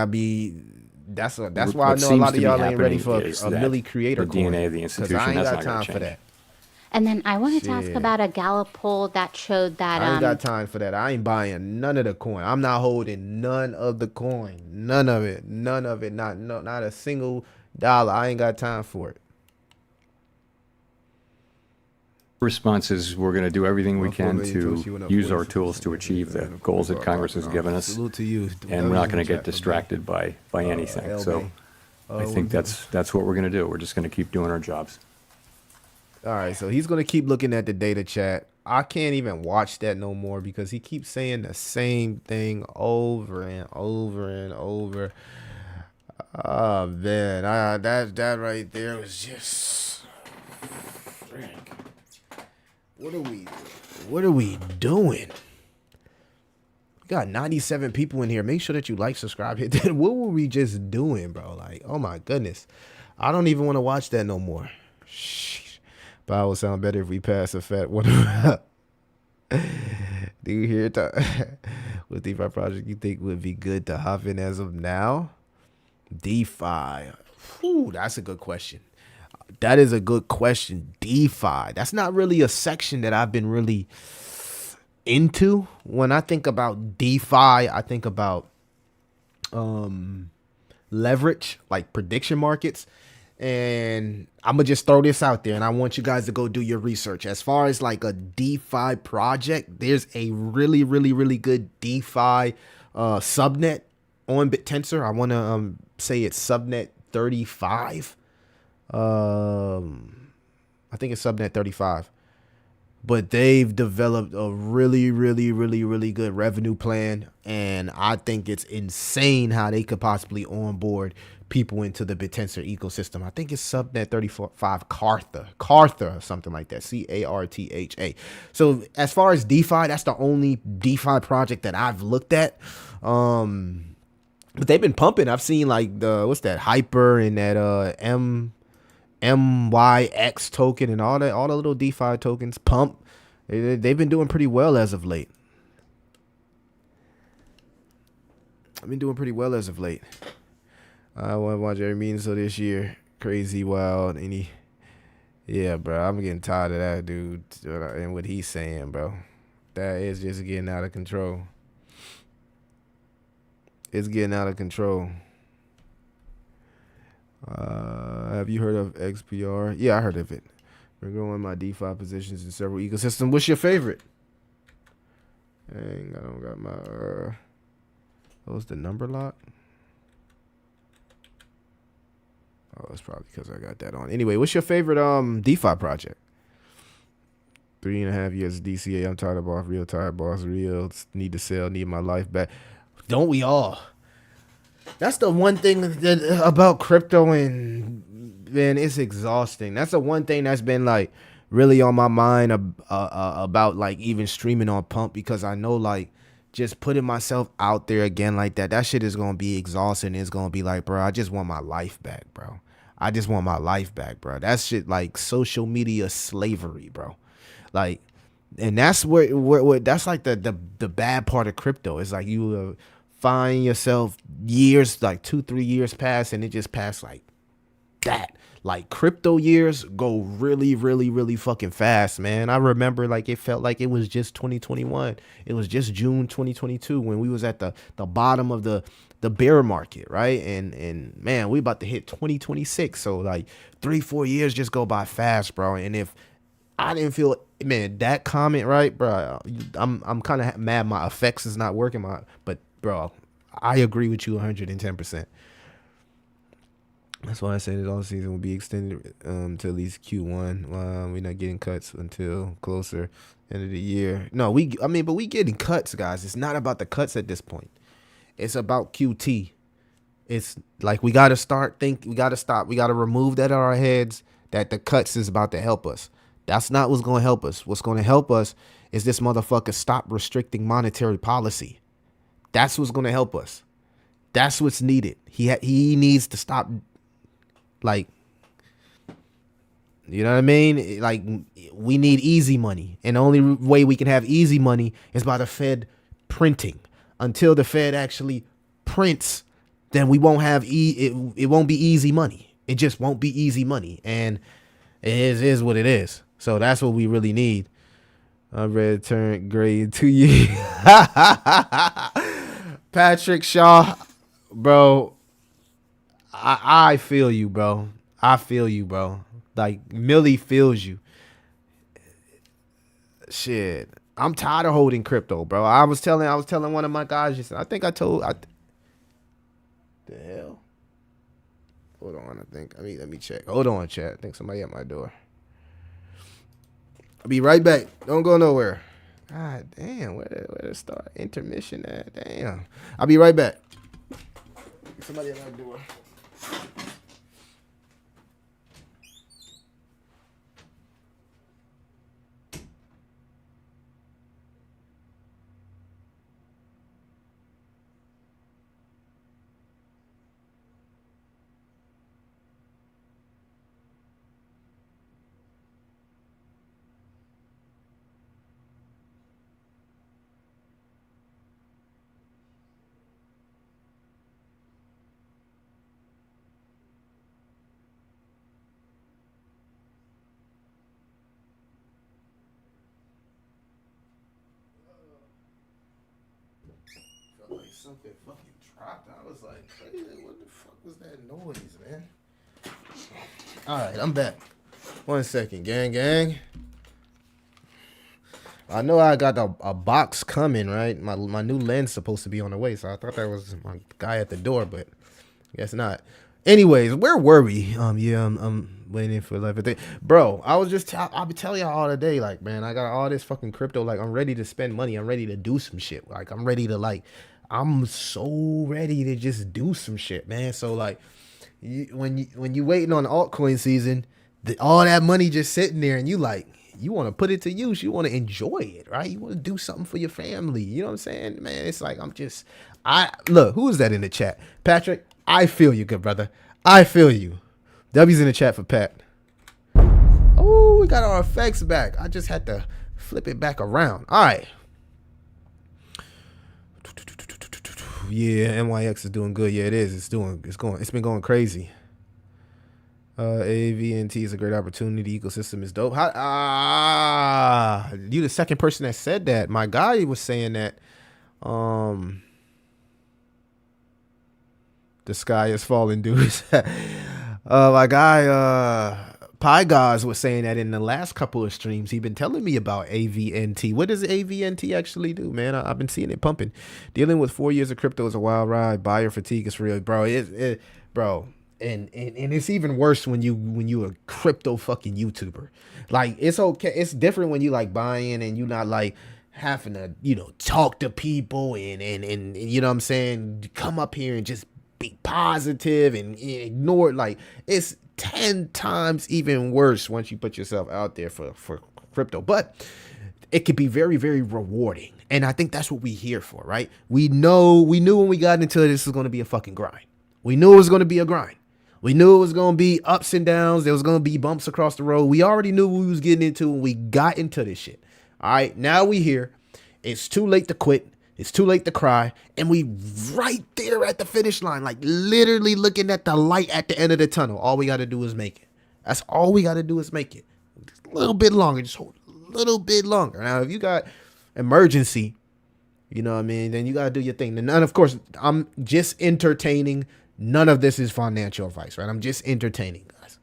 that's why I what know a seems lot to of be y'all ain't ready happening for is a that Millie creator the DNA coin, of the 'cause institution, I ain't that's got not gonna time for change. that. And then I wanted to ask Shit. about a Gallup poll that showed that I ain't got time for that. I ain't buying none of the coin. I'm not holding none of the coin. None of it. None of it. Not a single dollar. I ain't got time for it. Response is we're going to do everything we can to use our 46. tools to achieve the goals that Congress has given us, Salute to you. and we're not going to get distracted by anything. So I think that's what we're going to do. We're just going to keep doing our jobs. All right, so he's gonna keep looking at the data chat. I can't even watch that no more because he keeps saying the same thing over and over and over. Oh man, that right there was just frick. What are we doing? We got 97 people in here. Make sure that you like, subscribe, hit that. What were we just doing, bro? Like, oh my goodness. I don't even want to watch that no more. Sheesh. But it would sound better if we pass a fat one. Do you hear it? What DeFi project you think would be good to hop in as of now? DeFi. Whew, that's a good question. That is a good question. DeFi. That's not really a section that I've been really into. When I think about DeFi, I think about leverage, like prediction markets. And I'm going to just throw this out there, and I want you guys to go do your research. As far as like a DeFi project, there's a really, really, really good DeFi subnet on BitTensor. I want to say it's subnet 35. I think it's subnet 35. But they've developed a really, really, really, really good revenue plan. And I think it's insane how they could possibly onboard people into the BitTensor ecosystem. I think it's subnet 35 Cartha or something like that. CARTHA. So as far as DeFi, that's the only DeFi project that I've looked at. But they've been pumping. I've seen like what's that, Hyper and that MYX token and all the little DeFi tokens pump. They've been doing pretty well as of late. I want to watch every meeting so this year. Crazy, wild, yeah, bro. I'm getting tired of that dude and what he's saying, bro. That is just getting out of control. It's getting out of control. Have you heard of XPR? Yeah, I heard of it. We're growing my DeFi positions in several ecosystems. What's your favorite? Dang, I don't got my what's the number lock? Oh, it's probably because I got that on. Anyway, what's your favorite DeFi project? 3.5 years of DCA. I'm tired of boss. Real tired boss. Real need to sell. Need my life back. Don't we all? That's the one thing that about crypto, and man, it's exhausting. That's the one thing that's been like really on my mind about like even streaming on Pump, because I know like just putting myself out there again like that shit is gonna be exhausting. It's gonna be like, bro, I just want my life back, bro. I just want my life back, bro. That shit like social media slavery, bro. Like, and that's where that's like the bad part of crypto. It's like you find yourself years, like 2-3 years pass, and it just passed like that. Like crypto years go really, really, really fucking fast, man. I remember like it felt like it was just 2021. It was just June 2022 when we was at the bottom of the bear market, right? And man, we about to hit 2026. So like 3-4 years just go by fast, bro. And if I didn't feel, man, that comment, right, bro, I'm kind of mad my effects is not working, but bro, I agree with you 110%. That's why I said that all season will be extended to at least Q1. We're not getting cuts until closer end of the year. No, but we getting cuts, guys. It's not about the cuts at this point. It's about QT. It's like we got to stop. We got to remove that out of our heads that the cuts is about to help us. That's not what's going to help us. What's going to help us is this motherfucker stop restricting monetary policy. That's what's going to help us. That's what's needed. He needs to stop. Like, you know what I mean? Like, we need easy money. And the only way we can have easy money is by the Fed printing. Until the Fed actually prints, then we won't have it won't be easy money. It just won't be easy money. And it is what it is. So that's what we really need. I read turn gray in 2 years. Patrick Shaw, bro. I feel you, bro. I feel you, bro. Like Millie feels you. Shit, I'm tired of holding crypto, bro. I was telling one of my guys just. The hell. Hold on, let me check. Hold on, chat. I think somebody at my door. I'll be right back. Don't go nowhere. God damn, where to start intermission at? Damn. I'll be right back. Somebody at my door. Something fucking dropped. I was like, crazy. What the fuck was that noise, man? All right, I'm back. 1 second, gang. I know I got a box coming, right? My new lens supposed to be on the way, so I thought that was my guy at the door, but I guess not. Anyways, where were we? I'm waiting for 11. Bro, I was just I'll be telling y'all all the day, like, man, I got all this fucking crypto. Like, I'm ready to spend money. I'm ready to do some shit. Like, I'm so ready to just do some shit, man. So like, when you waiting on altcoin season, all that money just sitting there, and you want to put it to use. You want to enjoy it, right? You want to do something for your family. You know what I'm saying, man? It's like look. Who is that in the chat? Patrick. I feel you, good brother. I feel you. W's in the chat for Pat. Oh, we got our effects back. I just had to flip it back around. All right. Yeah, NYX is doing good. Yeah, it is. It's been going crazy. AVNT is a great opportunity. Ecosystem is dope. You the second person that said that. My guy was saying that the sky is falling, dudes. My guy Pygaz was saying that in the last couple of streams. He's been telling me about AVNT. What does AVNT actually do, man? I've been seeing it pumping. Dealing with 4 years of crypto is a wild ride. Buyer fatigue is real, bro. Bro, and it's even worse when you a crypto fucking YouTuber. Like, it's okay, it's different when you like buying and you not like having to, you know, talk to people and you know what I'm saying, come up here and just be positive and ignore it. Like, it's 10 times even worse once you put yourself out there for crypto. But it could be very, very rewarding. And I think that's what we're here for, right? We knew when we got into it, this was going to be a fucking grind. We knew it was going to be a grind. We knew it was going to be ups and downs. There was going to be bumps across the road. We already knew what we was getting into when we got into this shit. All right, now we here. It's too late to quit. It's too late to cry. And we right there at the finish line, like literally looking at the light at the end of the tunnel. All we got to do is make it. That's all we got to do is make it. Just a little bit longer. Just hold a little bit longer. Now, if you got emergency, you know what I mean, then you got to do your thing. And of course, I'm just entertaining. None of this is financial advice, right? I'm just entertaining, guys.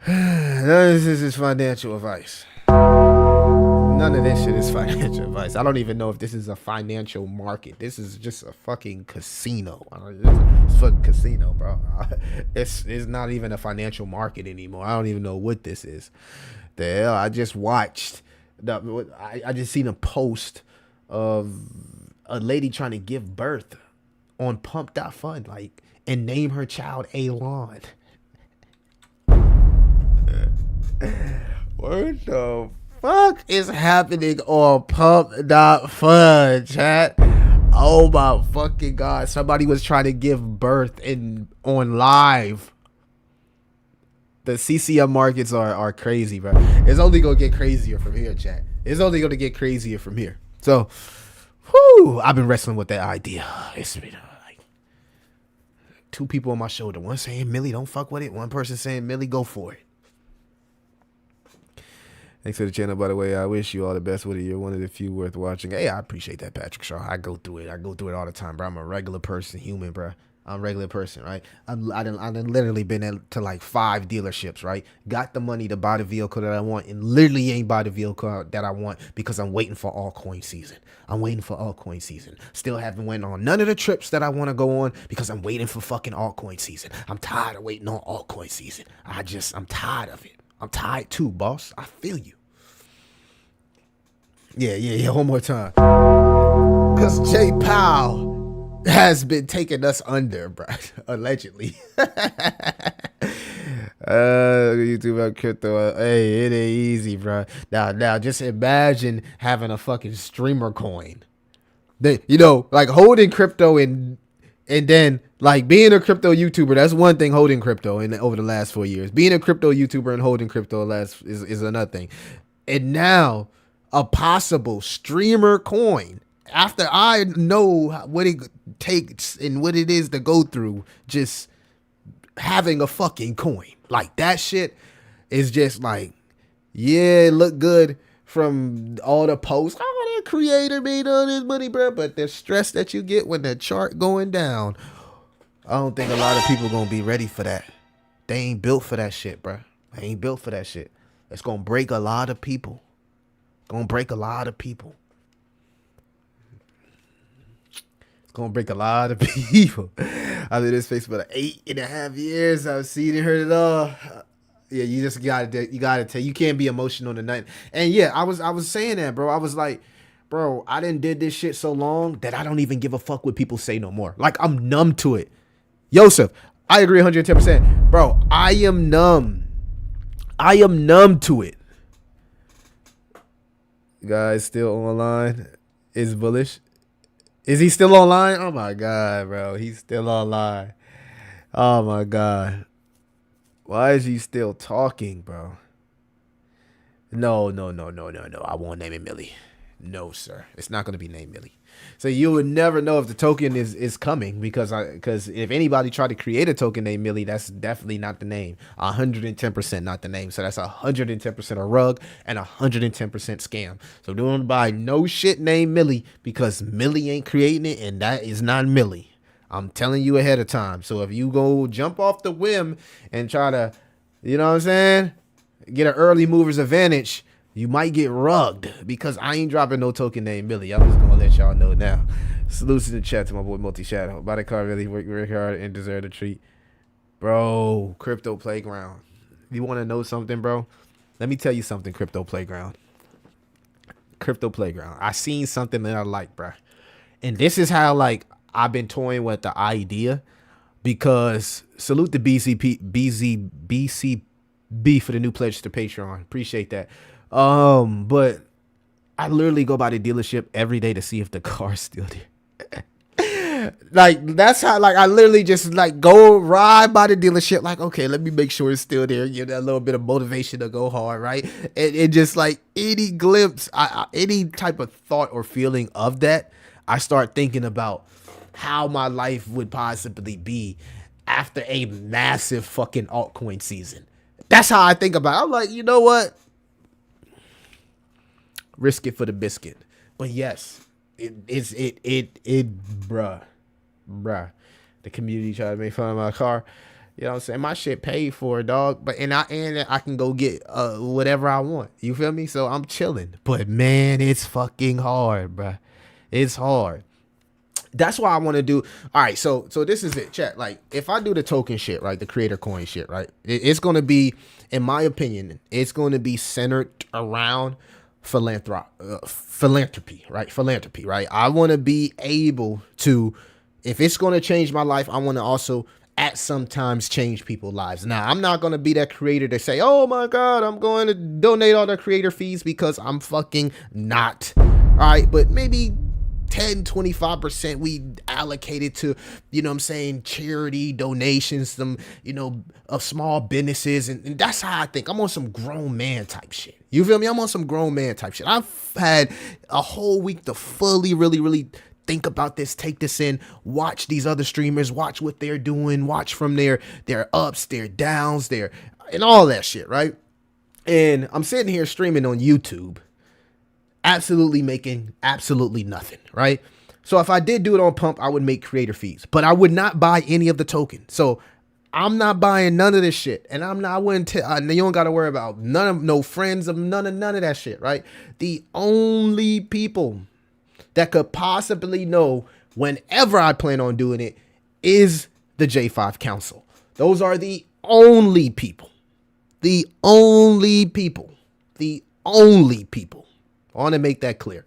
None of this is financial advice. None of this shit is financial advice. I don't even know if this is a financial market. This is just a fucking casino. It's a fucking casino, bro. It's not even a financial market anymore. I don't even know what this is. The hell, I just watched. I just seen a post of a lady trying to give birth on Pump.Fund, like, and name her child Elon. What the fuck is happening on Pump.Fund, chat? Oh my fucking god! Somebody was trying to give birth on live. The CCM markets are crazy, bro. It's only gonna get crazier from here, chat. It's only gonna get crazier from here. So, whoo! I've been wrestling with that idea. It's been like two people on my shoulder. One saying, "Millie, don't fuck with it." One person saying, "Millie, go for it." Thanks for the channel, by the way. I wish you all the best with it. You're one of the few worth watching. Hey, I appreciate that, Patrick Shaw. I go through it. I go through it all the time, bro. I'm a regular person, human, bro. I'm a regular person, right? I done literally been to like 5 dealerships, right? Got the money to buy the vehicle that I want and literally ain't buy the vehicle that I want because I'm waiting for altcoin season. I'm waiting for altcoin season. Still haven't went on none of the trips that I want to go on because I'm waiting for fucking altcoin season. I'm tired of waiting on altcoin season. I'm tired of it. I'm tired too, boss. I feel you. Yeah. One more time. Because Jay Powell has been taking us under, bro. Allegedly. YouTube about crypto. Hey, it ain't easy, bro. Now, just imagine having a fucking streamer coin. You know, like holding crypto and then like being a crypto YouTuber. That's one thing, holding crypto over the last 4 years. Being a crypto YouTuber and holding crypto is another thing. And now a possible streamer coin. After I know what it takes and what it is to go through, just having a fucking coin like that shit is just like, yeah, it look good from all the posts. Oh, that creator made all this money, bro. But the stress that you get when the chart going down, I don't think a lot of people gonna be ready for that. They ain't built for that shit, bro. They ain't built for that shit. It's gonna break a lot of people. Gonna break a lot of people. It's gonna break a lot of people. I've been in this space for like 8.5 years. I've seen and heard it all. Yeah, you just gotta tell. You can't be emotional tonight. And yeah, I was saying that, bro. I was like, bro, I done did this shit so long that I don't even give a fuck what people say no more. Like, I'm numb to it. Yosef, I agree 110%. Bro, I am numb. I am numb to it. Guys still online? Is bullish? Is he still online? Oh my god, bro. He's still online. Oh my god. Why is he still talking, bro? No. I won't name it Millie. No, sir. It's not going to be named Millie. So you would never know if the token is coming because if anybody tried to create a token named Millie, that's definitely not the name. 110% not the name. So that's 110% a rug and 110% scam. So don't buy no shit named Millie because Millie ain't creating it and that is not Millie. I'm telling you ahead of time. So if you go jump off the whim and try to, you know what I'm saying, get an early mover's advantage, you might get rugged because I ain't dropping no token named Millie. I'm just gonna let y'all know now. Salutes in the chat to my boy Multi Shadow. Buy the car, really work very hard and deserve a treat. Bro, Crypto Playground. You want to know something, bro? Let me tell you something, Crypto Playground. Crypto Playground. I seen something that I like, bro. And this is how, like, I've been toying with the idea, because salute to BCB for the new pledge to Patreon. Appreciate that. But I literally go by the dealership every day to see if the car's still there. Like, that's how, like, I literally just, like, go ride by the dealership, like, okay, let me make sure it's still there, give that little bit of motivation to go hard, right? And just, like, any glimpse, any type of thought or feeling of that, I start thinking about how my life would possibly be after a massive fucking altcoin season. That's how I think about it. I'm like, you know what? Risk it for the biscuit. But yes, bruh. The community tried to make fun of my car. You know what I'm saying? My shit paid for, dog. But and I can go get whatever I want. You feel me? So I'm chilling. But man, it's fucking hard, bruh. It's hard. That's why I want to do. All right, so this is it, chat. Like, if I do the token shit, right, the creator coin shit, right, it's going to be, in my opinion, it's going to be centered around philanthropy, right? I want to be able to, if it's going to change my life, I want to also at sometimes change people's lives. Now, I'm not going to be that creator to say, oh my God, I'm going to donate all the creator fees, because I'm fucking not. All right, but maybe 10-25% we allocated to, you know what I'm saying, charity donations, some, you know, of small businesses, and that's how I think. I'm on some grown man type shit. You feel me? I'm on some grown man type shit. I've had a whole week to fully really think about this, take this in, watch these other streamers, watch what they're doing, watch from their ups, their downs, their, and all that shit, right? And I'm sitting here streaming on YouTube, absolutely making absolutely nothing, right? So if I did do it on Pump, I would make creator fees, but I would not buy any of the tokens. So I'm not buying none of this shit, and I wouldn't you don't got to worry about no friends of none of that shit, right? The only people that could possibly know whenever I plan on doing it is the J5 Council. Those are the only people. I want to make that clear.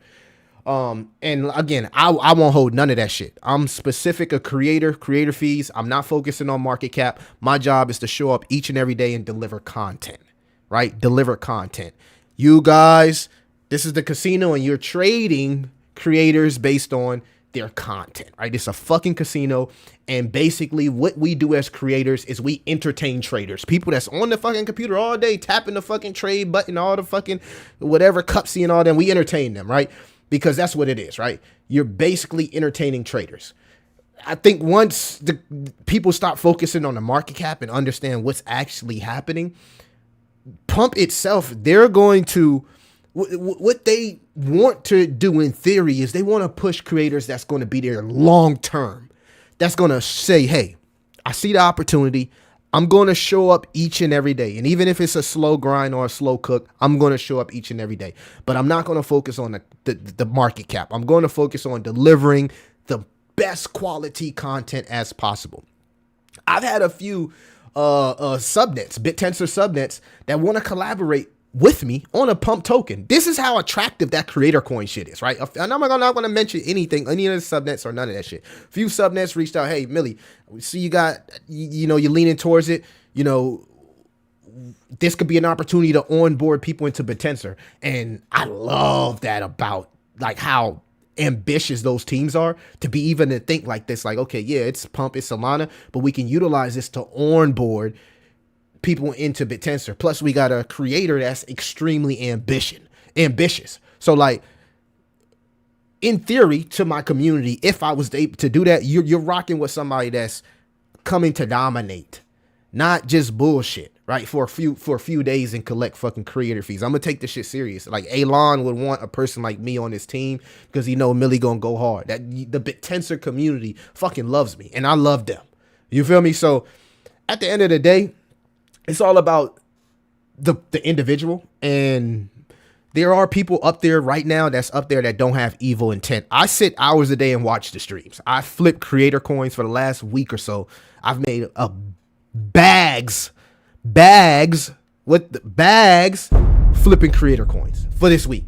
And again, I won't hold none of that shit. I'm specific a creator fees. I'm not focusing on market cap. My job is to show up each and every day and deliver content, right? Deliver content. You guys, this is the casino, and you're trading creators based on their content, right? It's a fucking casino, and basically what we do as creators is we entertain traders, people that's on the fucking computer all day tapping the fucking trade button, all the fucking whatever cupsy and all that. We entertain them, right? Because that's what it is, right? You're basically entertaining traders. I think once the people stop focusing on the market cap and understand what's actually happening, Pump itself, they're going to, what they want to do in theory is they want to push creators that's going to be there long term. That's going to say, hey, I see the opportunity. I'm going to show up each and every day. And even if it's a slow grind or a slow cook, I'm going to show up each and every day. But I'm not going to focus on the market cap. I'm going to focus on delivering the best quality content as possible. I've had a few subnets, BitTensor subnets, that want to collaborate with me on a Pump token. This is how attractive that creator coin shit is, right? And I'm not going to mention anything, any of the subnets or none of that shit. A few subnets reached out, hey, Millie, we see you got, you know, you're leaning towards it. You know, this could be an opportunity to onboard people into BitTensor. And I love that about, like, how ambitious those teams are to be even to think like this, like, okay, yeah, it's Pump, it's Solana, but we can utilize this to onboard people into BitTensor. Plus we got a creator that's extremely ambitious. So, like, in theory, to my community, if I was able to do that, you're rocking with somebody that's coming to dominate, not just bullshit, right? For a few days and collect fucking creator fees. I'm gonna take this shit serious. Like, Elon would want a person like me on his team because he know Millie gonna go hard. That the BitTensor community fucking loves me, and I love them. You feel me? So at the end of the day, it's all about the individual, and there are people up there right now that's up there that don't have evil intent. I sit hours a day and watch the streams. I flip creator coins for the last week or so. I've made bags flipping creator coins for this week.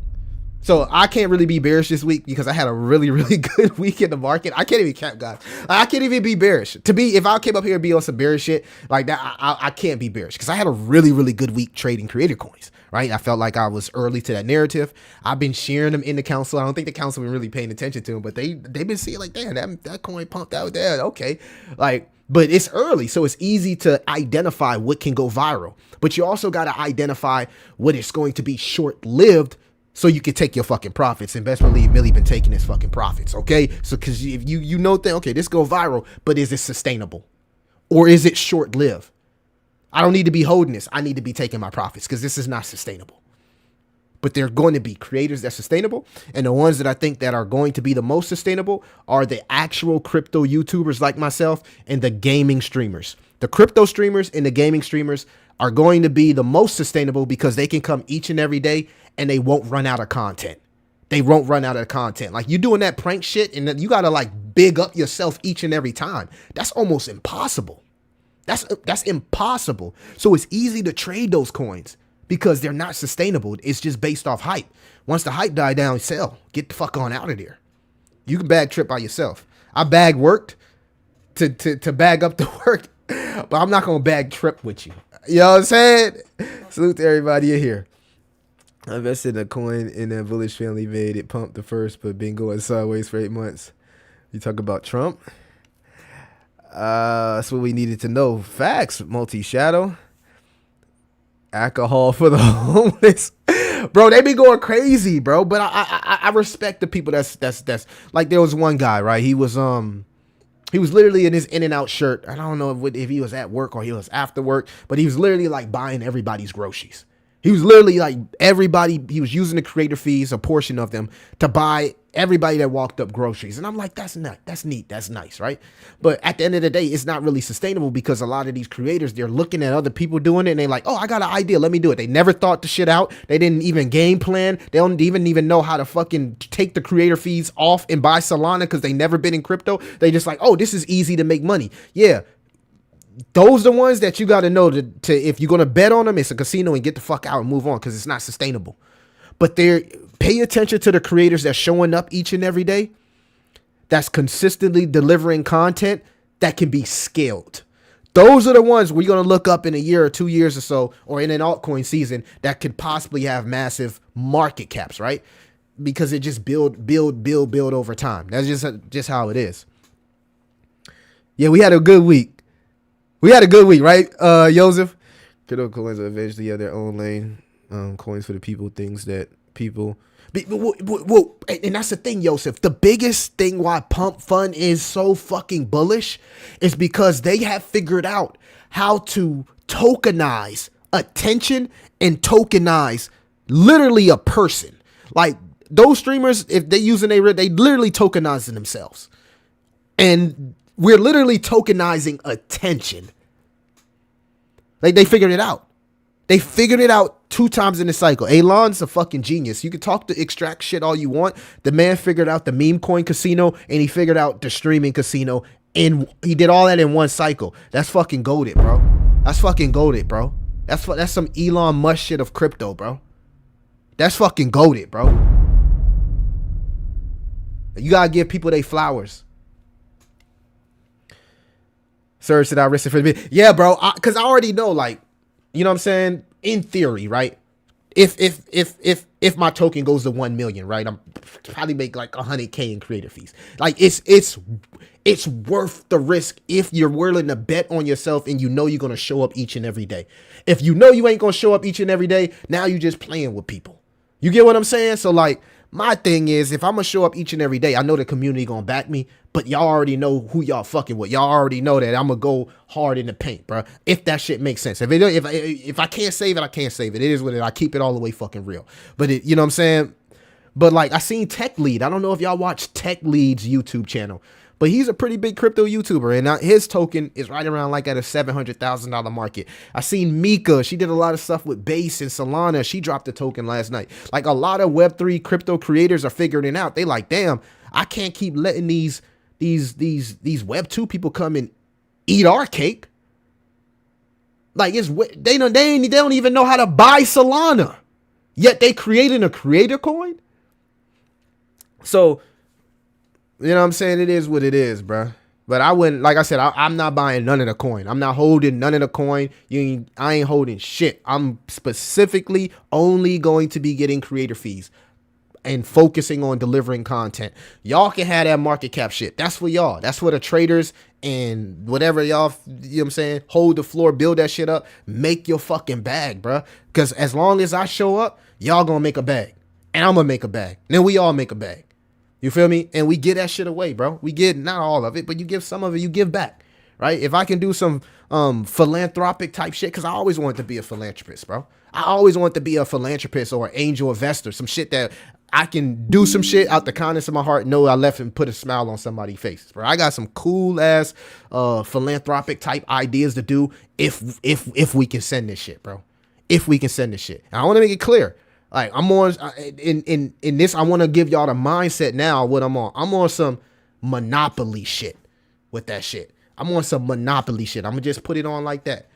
So I can't really be bearish this week because I had a really, really good week in the market. I can't even count, guys. I can't even be bearish. If I came up here and be on some bearish shit like that, I can't be bearish because I had a really, really good week trading creator coins, right? I felt like I was early to that narrative. I've been sharing them in the council. I don't think the council been really paying attention to them, but they've been seeing like, damn, that coin pumped out there. Okay. Like, but it's early, so it's easy to identify what can go viral. But you also got to identify what is going to be short-lived so you can take your fucking profits. And best believe Millie been taking his fucking profits, okay? So because if you know that, okay, this go viral, but is it sustainable? Or is it short-lived? I don't need to be holding this. I need to be taking my profits because this is not sustainable. But they're going to be creators that's sustainable. And the ones that I think that are going to be the most sustainable are the actual crypto YouTubers like myself and the gaming streamers. The crypto streamers and the gaming streamers are going to be the most sustainable because they can come each and every day and they won't run out of content. They won't run out of content. Like you doing that prank shit and you got to like big up yourself each and every time. That's almost impossible. That's impossible. So it's easy to trade those coins because they're not sustainable. It's just based off hype. Once the hype die down, sell. Get the fuck on out of there. You can bag trip by yourself. I bag worked to bag up the work, but I'm not going to bag trip with you. You know what I'm saying? Salute to everybody in here. I invested in a coin in that bullish family made. It pumped the first, but been going sideways for 8 months. You talk about Trump? That's what we needed to know. Facts, multi-shadow. Alcohol for the homeless. Bro, they be going crazy, bro. But I respect the people that's like there was one guy, right? He was literally in his In-N-Out shirt. I don't know if he was at work or he was after work, but he was literally like buying everybody's groceries. He was literally like he was using the creator fees, a portion of them, to buy everybody that walked up groceries. And I'm like, that's neat, that's nice, right? But at the end of the day, it's not really sustainable because a lot of these creators, they're looking at other people doing it and they're like, oh, I got an idea, let me do it. They never thought the shit out. They didn't even game plan. They don't even know how to fucking take the creator fees off and buy Solana because they never been in crypto. They just like, oh, this is easy to make money. Yeah. Those are the ones that you got to know to if you're going to bet on them, it's a casino and get the fuck out and move on because it's not sustainable. But pay attention to the creators that's showing up each and every day, that's consistently delivering content that can be scaled. Those are the ones we're going to look up in a year or 2 years or so, or in an altcoin season that could possibly have massive market caps, right? Because it just build over time. That's just how it is. Yeah, we had a good week. Right, Joseph? Crypto coins will eventually have their own lane. Coins for the people, things that people... And that's the thing, Joseph. The biggest thing why Pump Fund is so fucking bullish is because they have figured out how to tokenize attention and tokenize literally a person. Like, those streamers, if they using they literally tokenizing themselves. And we're literally tokenizing attention. Like, they figured it out. They figured it out 2 times in the cycle. Elon's a fucking genius. You can talk to extract shit all you want. The man figured out the meme coin casino and he figured out the streaming casino. And he did all that in one cycle. That's fucking goated, bro. That's fucking goated, bro. That's some Elon Musk shit of crypto, bro. That's fucking goated, bro. You gotta give people their flowers. Sir, should I risk it for the bit? Yeah, bro. Because I already know, like, you know what I'm saying? In theory, right? If my token goes to 1 million, right? I'm probably make like 100K in creator fees. Like it's worth the risk if you're willing to bet on yourself and you know you're gonna show up each and every day. If you know you ain't gonna show up each and every day, now you just playing with people. You get what I'm saying? So like, my thing is, if I'm gonna show up each and every day, I know the community gonna back me, but y'all already know who y'all fucking with. Y'all already know that I'm gonna go hard in the paint, bro. If that shit makes sense. If I can't save it, I can't save it. It is what it is. I keep it all the way fucking real. But you know what I'm saying? But like, I seen Tech Lead. I don't know if y'all watch Tech Lead's YouTube channel, but he's a pretty big crypto YouTuber, and his token is right around like at a $700,000 market. I seen Mika. She did a lot of stuff with Base and Solana. She dropped a token last night. Like a lot of Web3 crypto creators are figuring it out. They like, damn, I can't keep letting these Web2 people come and eat our cake. Like they don't even know how to buy Solana, yet they creating a creator coin. So, you know what I'm saying? It is what it is, bro. But I wouldn't, like I said, I'm not buying none of the coin. I'm not holding none of the coin. I ain't holding shit. I'm specifically only going to be getting creator fees and focusing on delivering content. Y'all can have that market cap shit. That's for y'all. That's for the traders and whatever y'all, you know what I'm saying, hold the floor, build that shit up, make your fucking bag, bro. Because as long as I show up, y'all gonna make a bag. And I'm gonna make a bag. Then we all make a bag. You feel me? And we give that shit away, bro. We get not all of it, but you give some of it, you give back, right? If I can do some philanthropic type shit, because I always wanted to be a philanthropist, bro. I always wanted to be a philanthropist or an angel investor, some shit that I can do some shit out the kindness of my heart, know I left and put a smile on somebody's face, bro. I got some cool ass philanthropic type ideas to do if we can send this shit, bro. If we can send this shit. And I want to make it clear. Like I'm on in this, I want to give y'all the mindset now. What I'm on some monopoly shit with that shit. I'm on some monopoly shit. I'm gonna just put it on like that.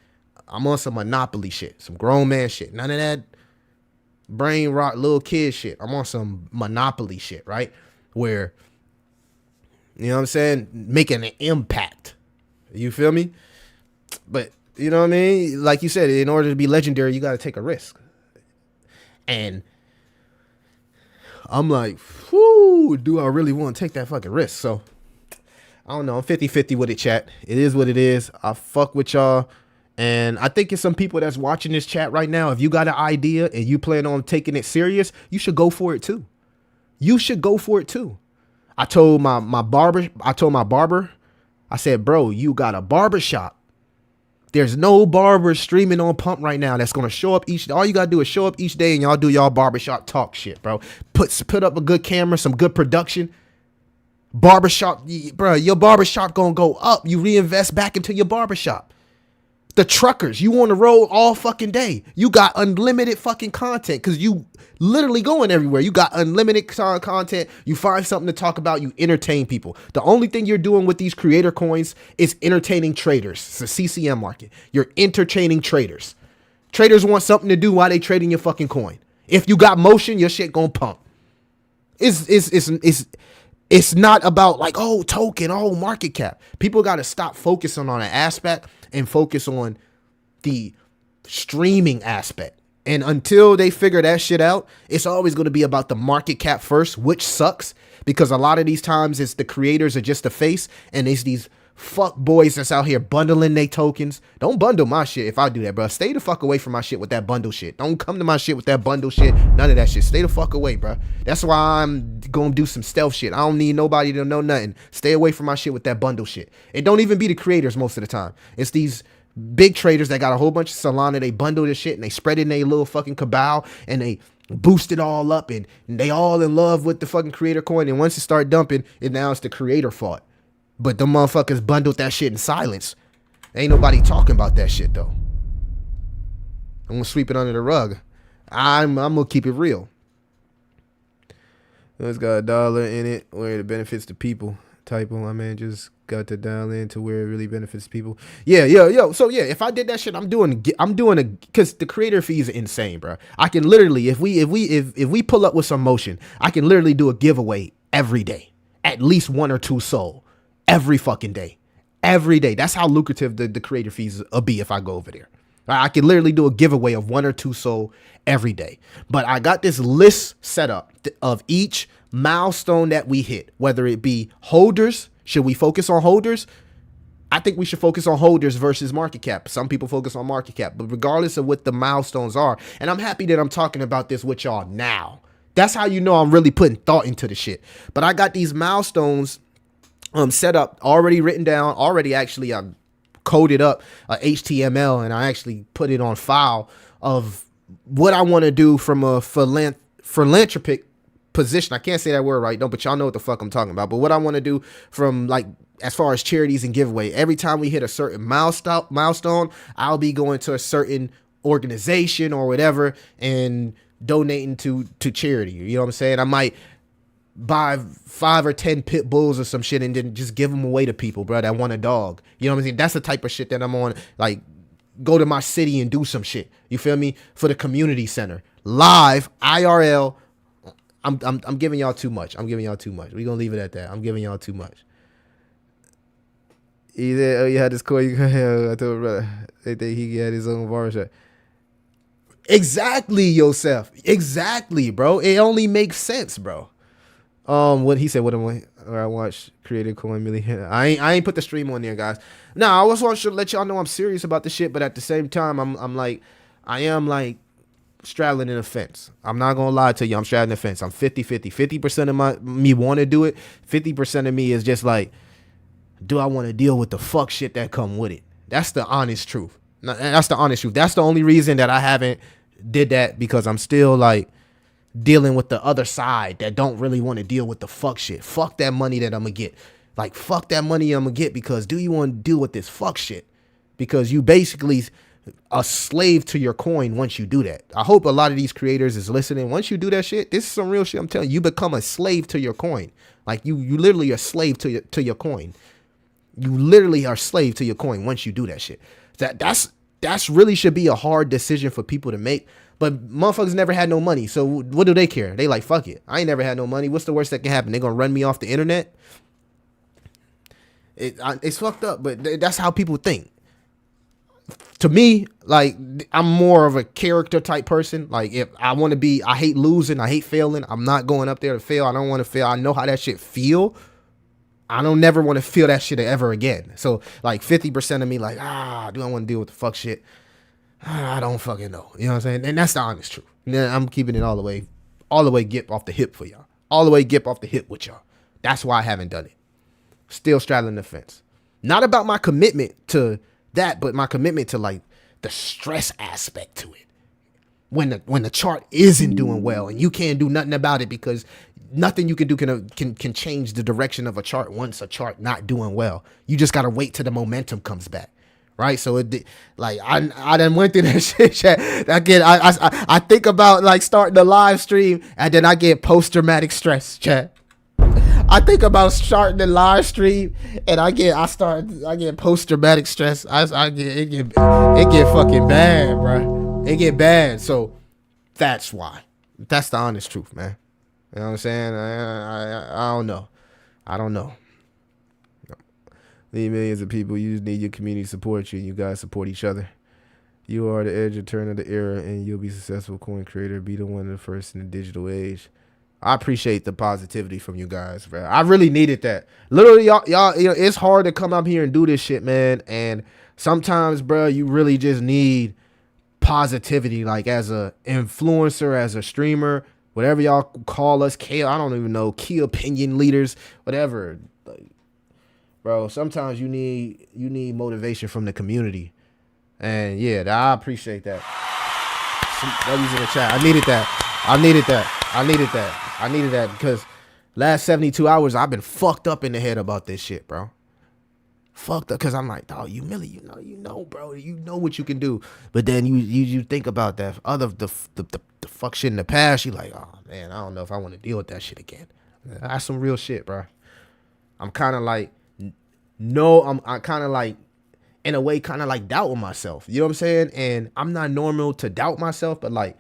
I'm on some monopoly shit, some grown man shit. None of that brain rot little kid shit. I'm on some monopoly shit, right? Where, you know what I'm saying, making an impact. You feel me? But you know what I mean? Like you said, in order to be legendary, you got to take a risk. And I'm like, whoo, do I really want to take that fucking risk? So, I don't know. I'm 50-50 with it, chat. It is what it is. I fuck with y'all. And I think it's some people that's watching this chat right now. If you got an idea and you plan on taking it serious, you should go for it too. You should go for it too. I told my barber, I said, bro, you got a barber shop. There's no barber streaming on Pump right now that's gonna show up all you gotta do is show up each day and y'all do y'all barbershop talk shit, bro. Put up a good camera, some good production. Barbershop, bro, your barbershop gonna go up. You reinvest back into your barbershop. The truckers, you on the road all fucking day. You got unlimited fucking content because you literally going everywhere. You got unlimited content. You find something to talk about. You entertain people. The only thing you're doing with these creator coins is entertaining traders. It's a CCM market. You're entertaining traders. Traders want something to do while they trading your fucking coin. If you got motion, your shit gonna pump. It's not about like, oh, token, oh, market cap. People got to stop focusing on an aspect and focus on the streaming aspect. And until they figure that shit out, it's always going to be about the market cap first, which sucks because a lot of these times it's the creators are just the face and it's these fuck boys that's out here bundling they tokens. Don't bundle my shit if I do that, bro. Stay the fuck away from my shit with that bundle shit. Don't come to my shit with that bundle shit. None of that shit. Stay the fuck away, bro. That's why I'm going to do some stealth shit. I don't need nobody to know nothing. Stay away from my shit with that bundle shit. It don't even be the creators most of the time. It's these big traders that got a whole bunch of Solana. They bundle this shit and they spread it in their little fucking cabal and they boost it all up and they all in love with the fucking creator coin. And once it start dumping, now it's the creator fault. But the motherfuckers bundled that shit in silence. Ain't nobody talking about that shit though. I'm gonna sweep it under the rug. I'm gonna keep it real. It's got $1 in it where it benefits the people. Typo, I mean, just got to dial in to where it really benefits people. Yeah. So yeah, if I did that shit, I'm doing because the creator fees are insane, bro. I can literally, if we pull up with some motion, I can literally do a giveaway every day, at least 1 or 2 sold. Every fucking day. Every day. That's how lucrative the creator fees will be if I go over there. I can literally do a giveaway of 1 or 2 sold every day. But I got this list set up of each milestone that we hit, whether it be holders. Should we focus on holders? I think we should focus on holders versus market cap. Some people focus on market cap, but regardless of what the milestones are, and I'm happy that I'm talking about this with y'all now. That's how you know I'm really putting thought into the shit. But I got these milestones set up, already written down, actually I coded up HTML and I actually put it on file of what I want to do from a philanthropic position. I can't say that word right, no, but y'all know what the fuck I'm talking about. But what I want to do from like as far as charities and giveaway, every time we hit a certain milestone, I'll be going to a certain organization or whatever and donating to charity. You know what I'm saying? I might buy 5 or 10 pit bulls or some shit and then just give them away to people, bro, that want a dog. You know what I'm saying? That's the type of shit that I'm on. Like, go to my city and do some shit. You feel me? For the community center, live IRL. I'm giving y'all too much. We're gonna leave it at that. I'm giving y'all too much. He said, "Oh, you had this coin." I told my brother they think he had his own barbershop. Exactly, Yosef. Exactly, bro. It only makes sense, bro. What he said, I watched Creative Coin Million. I ain't put the stream on there, guys. No, I also want to let y'all know I'm serious about the shit, but at the same time, I am like straddling the fence. I'm not gonna lie to you. I'm straddling the fence. I'm 50-50. 50% of me want to do it. 50% of me is just like, do I want to deal with the fuck shit that come with it? That's the honest truth. That's the honest truth. That's the only reason that I haven't did that, because I'm still like dealing with the other side that don't really want to deal with the fuck shit. Fuck that money that I'm gonna get. Like, fuck that money I'm gonna get, because do you want to deal with this fuck shit? Because you basically a slave to your coin once you do that. I hope a lot of these creators is listening. Once you do that shit, this is some real shit I'm telling you. You become a slave to your coin. Like, you literally are a slave to your coin. You literally are a slave to your coin once you do that shit. That's really should be a hard decision for people to make. But motherfuckers never had no money, so what do they care? They like, fuck it. I ain't never had no money. What's the worst that can happen? They gonna run me off the internet? It's fucked up, but that's how people think. To me, like, I'm more of a character type person. Like, if I want to be, I hate losing, I hate failing. I'm not going up there to fail. I don't want to fail. I know how that shit feel. I don't never want to feel that shit ever again. So like 50% of me like, do I want to deal with the fuck shit? I don't fucking know. You know what I'm saying? And that's the honest truth. Yeah, I'm keeping it all the way gip off the hip for y'all. All the way gip off the hip with y'all. That's why I haven't done it. Still straddling the fence. Not about my commitment to that, but my commitment to like the stress aspect to it. When the chart isn't doing well and you can't do nothing about it, because nothing you can do can change the direction of a chart once a chart not doing well. You just gotta wait till the momentum comes back, right? So I done went through that shit. Chat. I think about like starting the live stream and then I get post-traumatic stress, chat. I think about starting the live stream and I get post-traumatic stress. It get fucking bad, bro. It get bad. So that's why. That's the honest truth, man. You know what I'm saying? I don't know. I don't know. Need millions of people. You just need your community to support you. You guys support each other. You are the edge of turn of the era, and you'll be a successful coin creator. Be the one of the first in the digital age. I appreciate the positivity from you guys, bro. I really needed that. Literally, y'all, you know, it's hard to come up here and do this shit, man. And sometimes, bro, you really just need positivity. Like, as a influencer, as a streamer, whatever y'all call us, I don't even know, key opinion leaders, whatever. Like, bro, sometimes you need motivation from the community. And yeah, I appreciate that. W's in the chat. I needed that because last 72 hours I've been fucked up in the head about this shit, bro. Fucked up because I'm like, dog, you know, bro, you know what you can do. But then you think about that the fuck shit in the past. You like, oh man, I don't know if I want to deal with that shit again. That's some real shit, bro. I'm kind of like, I'm kind of like, in a way, kind of like doubting myself. You know what I'm saying? And I'm not normal to doubt myself, but like,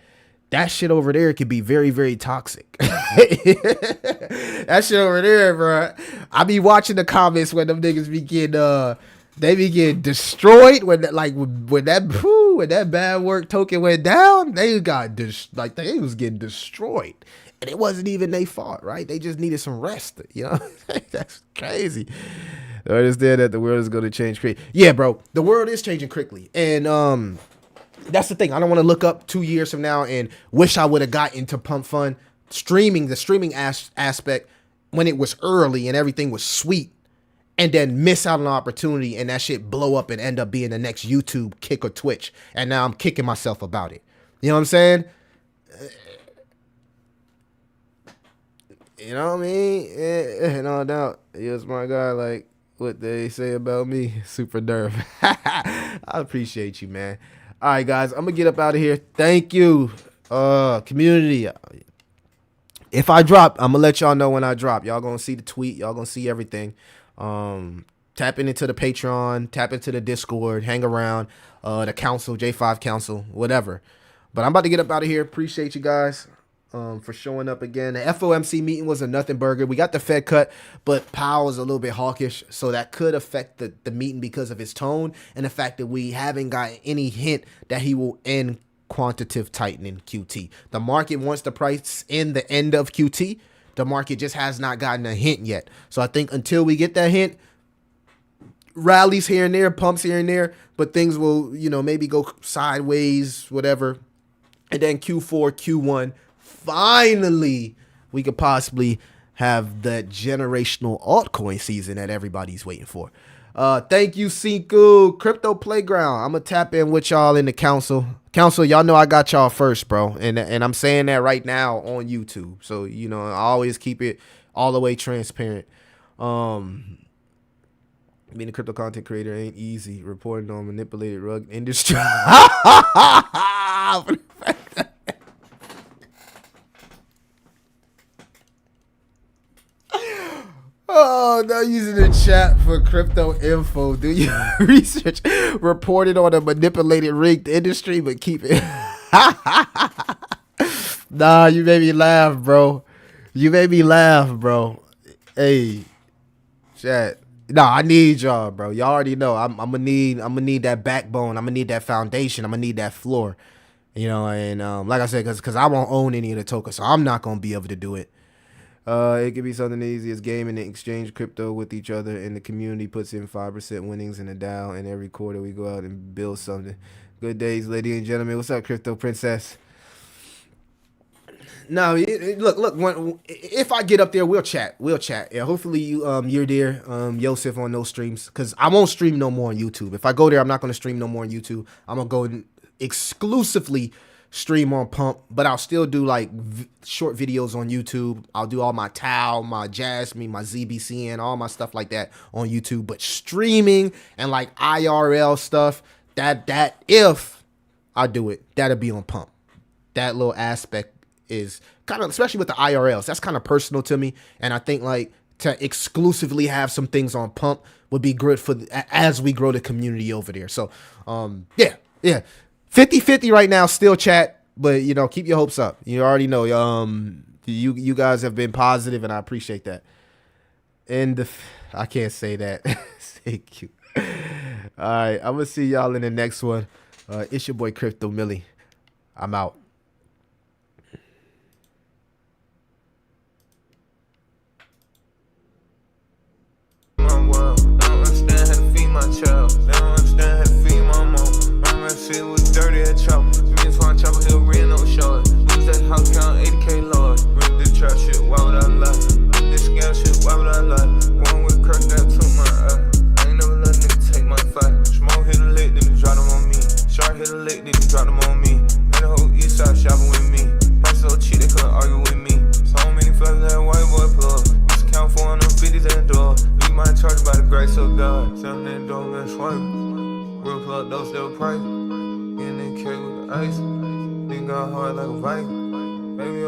that shit over there could be very, very toxic. That shit over there, bro. I be watching the comments when them niggas be getting destroyed when that bad work token went down. They got they was getting destroyed, and it wasn't even their fault, right? They just needed some rest. You know, that's crazy. I understand that the world is going to change quickly. Yeah, bro, the world is changing quickly, and that's the thing. I don't want to look up 2 years from now and wish I would have got into Pump Fun the streaming aspect when it was early and everything was sweet, and then miss out on an opportunity and that shit blow up and end up being the next YouTube Kick or Twitch. And now I'm kicking myself about it. You know what I'm saying? You know what I mean? No doubt. You're a smart guy, like what they say about me. Super nerve. I appreciate you, man. All right, guys. I'm going to get up out of here. Thank you, community. If I drop, I'm going to let y'all know when I drop. Y'all going to see the tweet. Y'all going to see everything. Tapping into the Patreon, tap into the Discord, hang around, the council, J5 council, whatever. But I'm about to get up out of here. Appreciate you guys for showing up again. The FOMC meeting was a nothing burger. We got the Fed cut, but Powell is a little bit hawkish, so that could affect the meeting because of his tone and the fact that we haven't got any hint that he will end quantitative tightening QT. The market wants the price in the end of QT. The market just has not gotten a hint yet. So I think until we get that hint, rallies here and there, pumps here and there, but things will, maybe go sideways, whatever. And then Q4, Q1, finally, we could possibly have that generational altcoin season that everybody's waiting for. Thank you, Sinku. Crypto Playground. I'm going to tap in with y'all in the council. Council, y'all know I got y'all first, bro. And I'm saying that right now on YouTube. So, I always keep it all the way transparent. Being a crypto content creator ain't easy. Reporting on manipulated rug industry. Oh, now using the chat for crypto info. Do your research. Reported on a manipulated rigged industry, but keep it. Nah, you made me laugh, bro. Hey, chat. Nah, I need y'all, bro. Y'all already know. I'm gonna need that backbone. I'm gonna need that foundation. I'm gonna need that floor. And like I said, because I won't own any of the tokens, so I'm not gonna be able to do it. It could be something easy as gaming and exchange crypto with each other, and the community puts in 5% winnings in the DAO, and every quarter we go out and build something. Good days, ladies and gentlemen. What's up, Crypto Princess? No, look. If I get up there, we'll chat. Yeah, hopefully you're there, Yosef, on those streams, because I won't stream no more on YouTube. If I go there, I'm not going to stream no more on YouTube. I'm gonna go and exclusively stream on Pump, but I'll still do like short videos on YouTube. I'll do all my Tau, my Jasmine, my ZBCN, all my stuff like that on YouTube. But streaming and like IRL stuff, that if I do it, that'll be on Pump. That little aspect is kind of, especially with the IRLs, that's kind of personal to me. And I think like to exclusively have some things on Pump would be good for as we grow the community over there. So yeah. 50-50 right now, still chat, but keep your hopes up. You already know, you guys have been positive, and I appreciate that. And I can't say that. Thank you. All right, I'm gonna see y'all in the next one. It's your boy Crypto Millie. I'm out. My world, they don't understand how to feed my child. They don't understand how to feed my mom. My shit was dirty at chopper. Means one chopper, he'll read no short. Lose that house count 80K Lord. Bring the trap shit, why would I lie? This scam shit, why would I lie? One with crack that took my eye. I ain't never let a nigga take my fight. Smoke hit a lick, then he drop them on me. Shark hit a lick, then he drop them on me. Man, the whole east side shopping with me. Price so cheap, they couldn't argue with me. So many flavors that white boy plug. Used to count 450s at the door. Leave my charge by the grace of God. Selling that door, man, swipe. Real plug, those still price. Getting that cake with the ice. Nigga got hard like a Viking. Baby,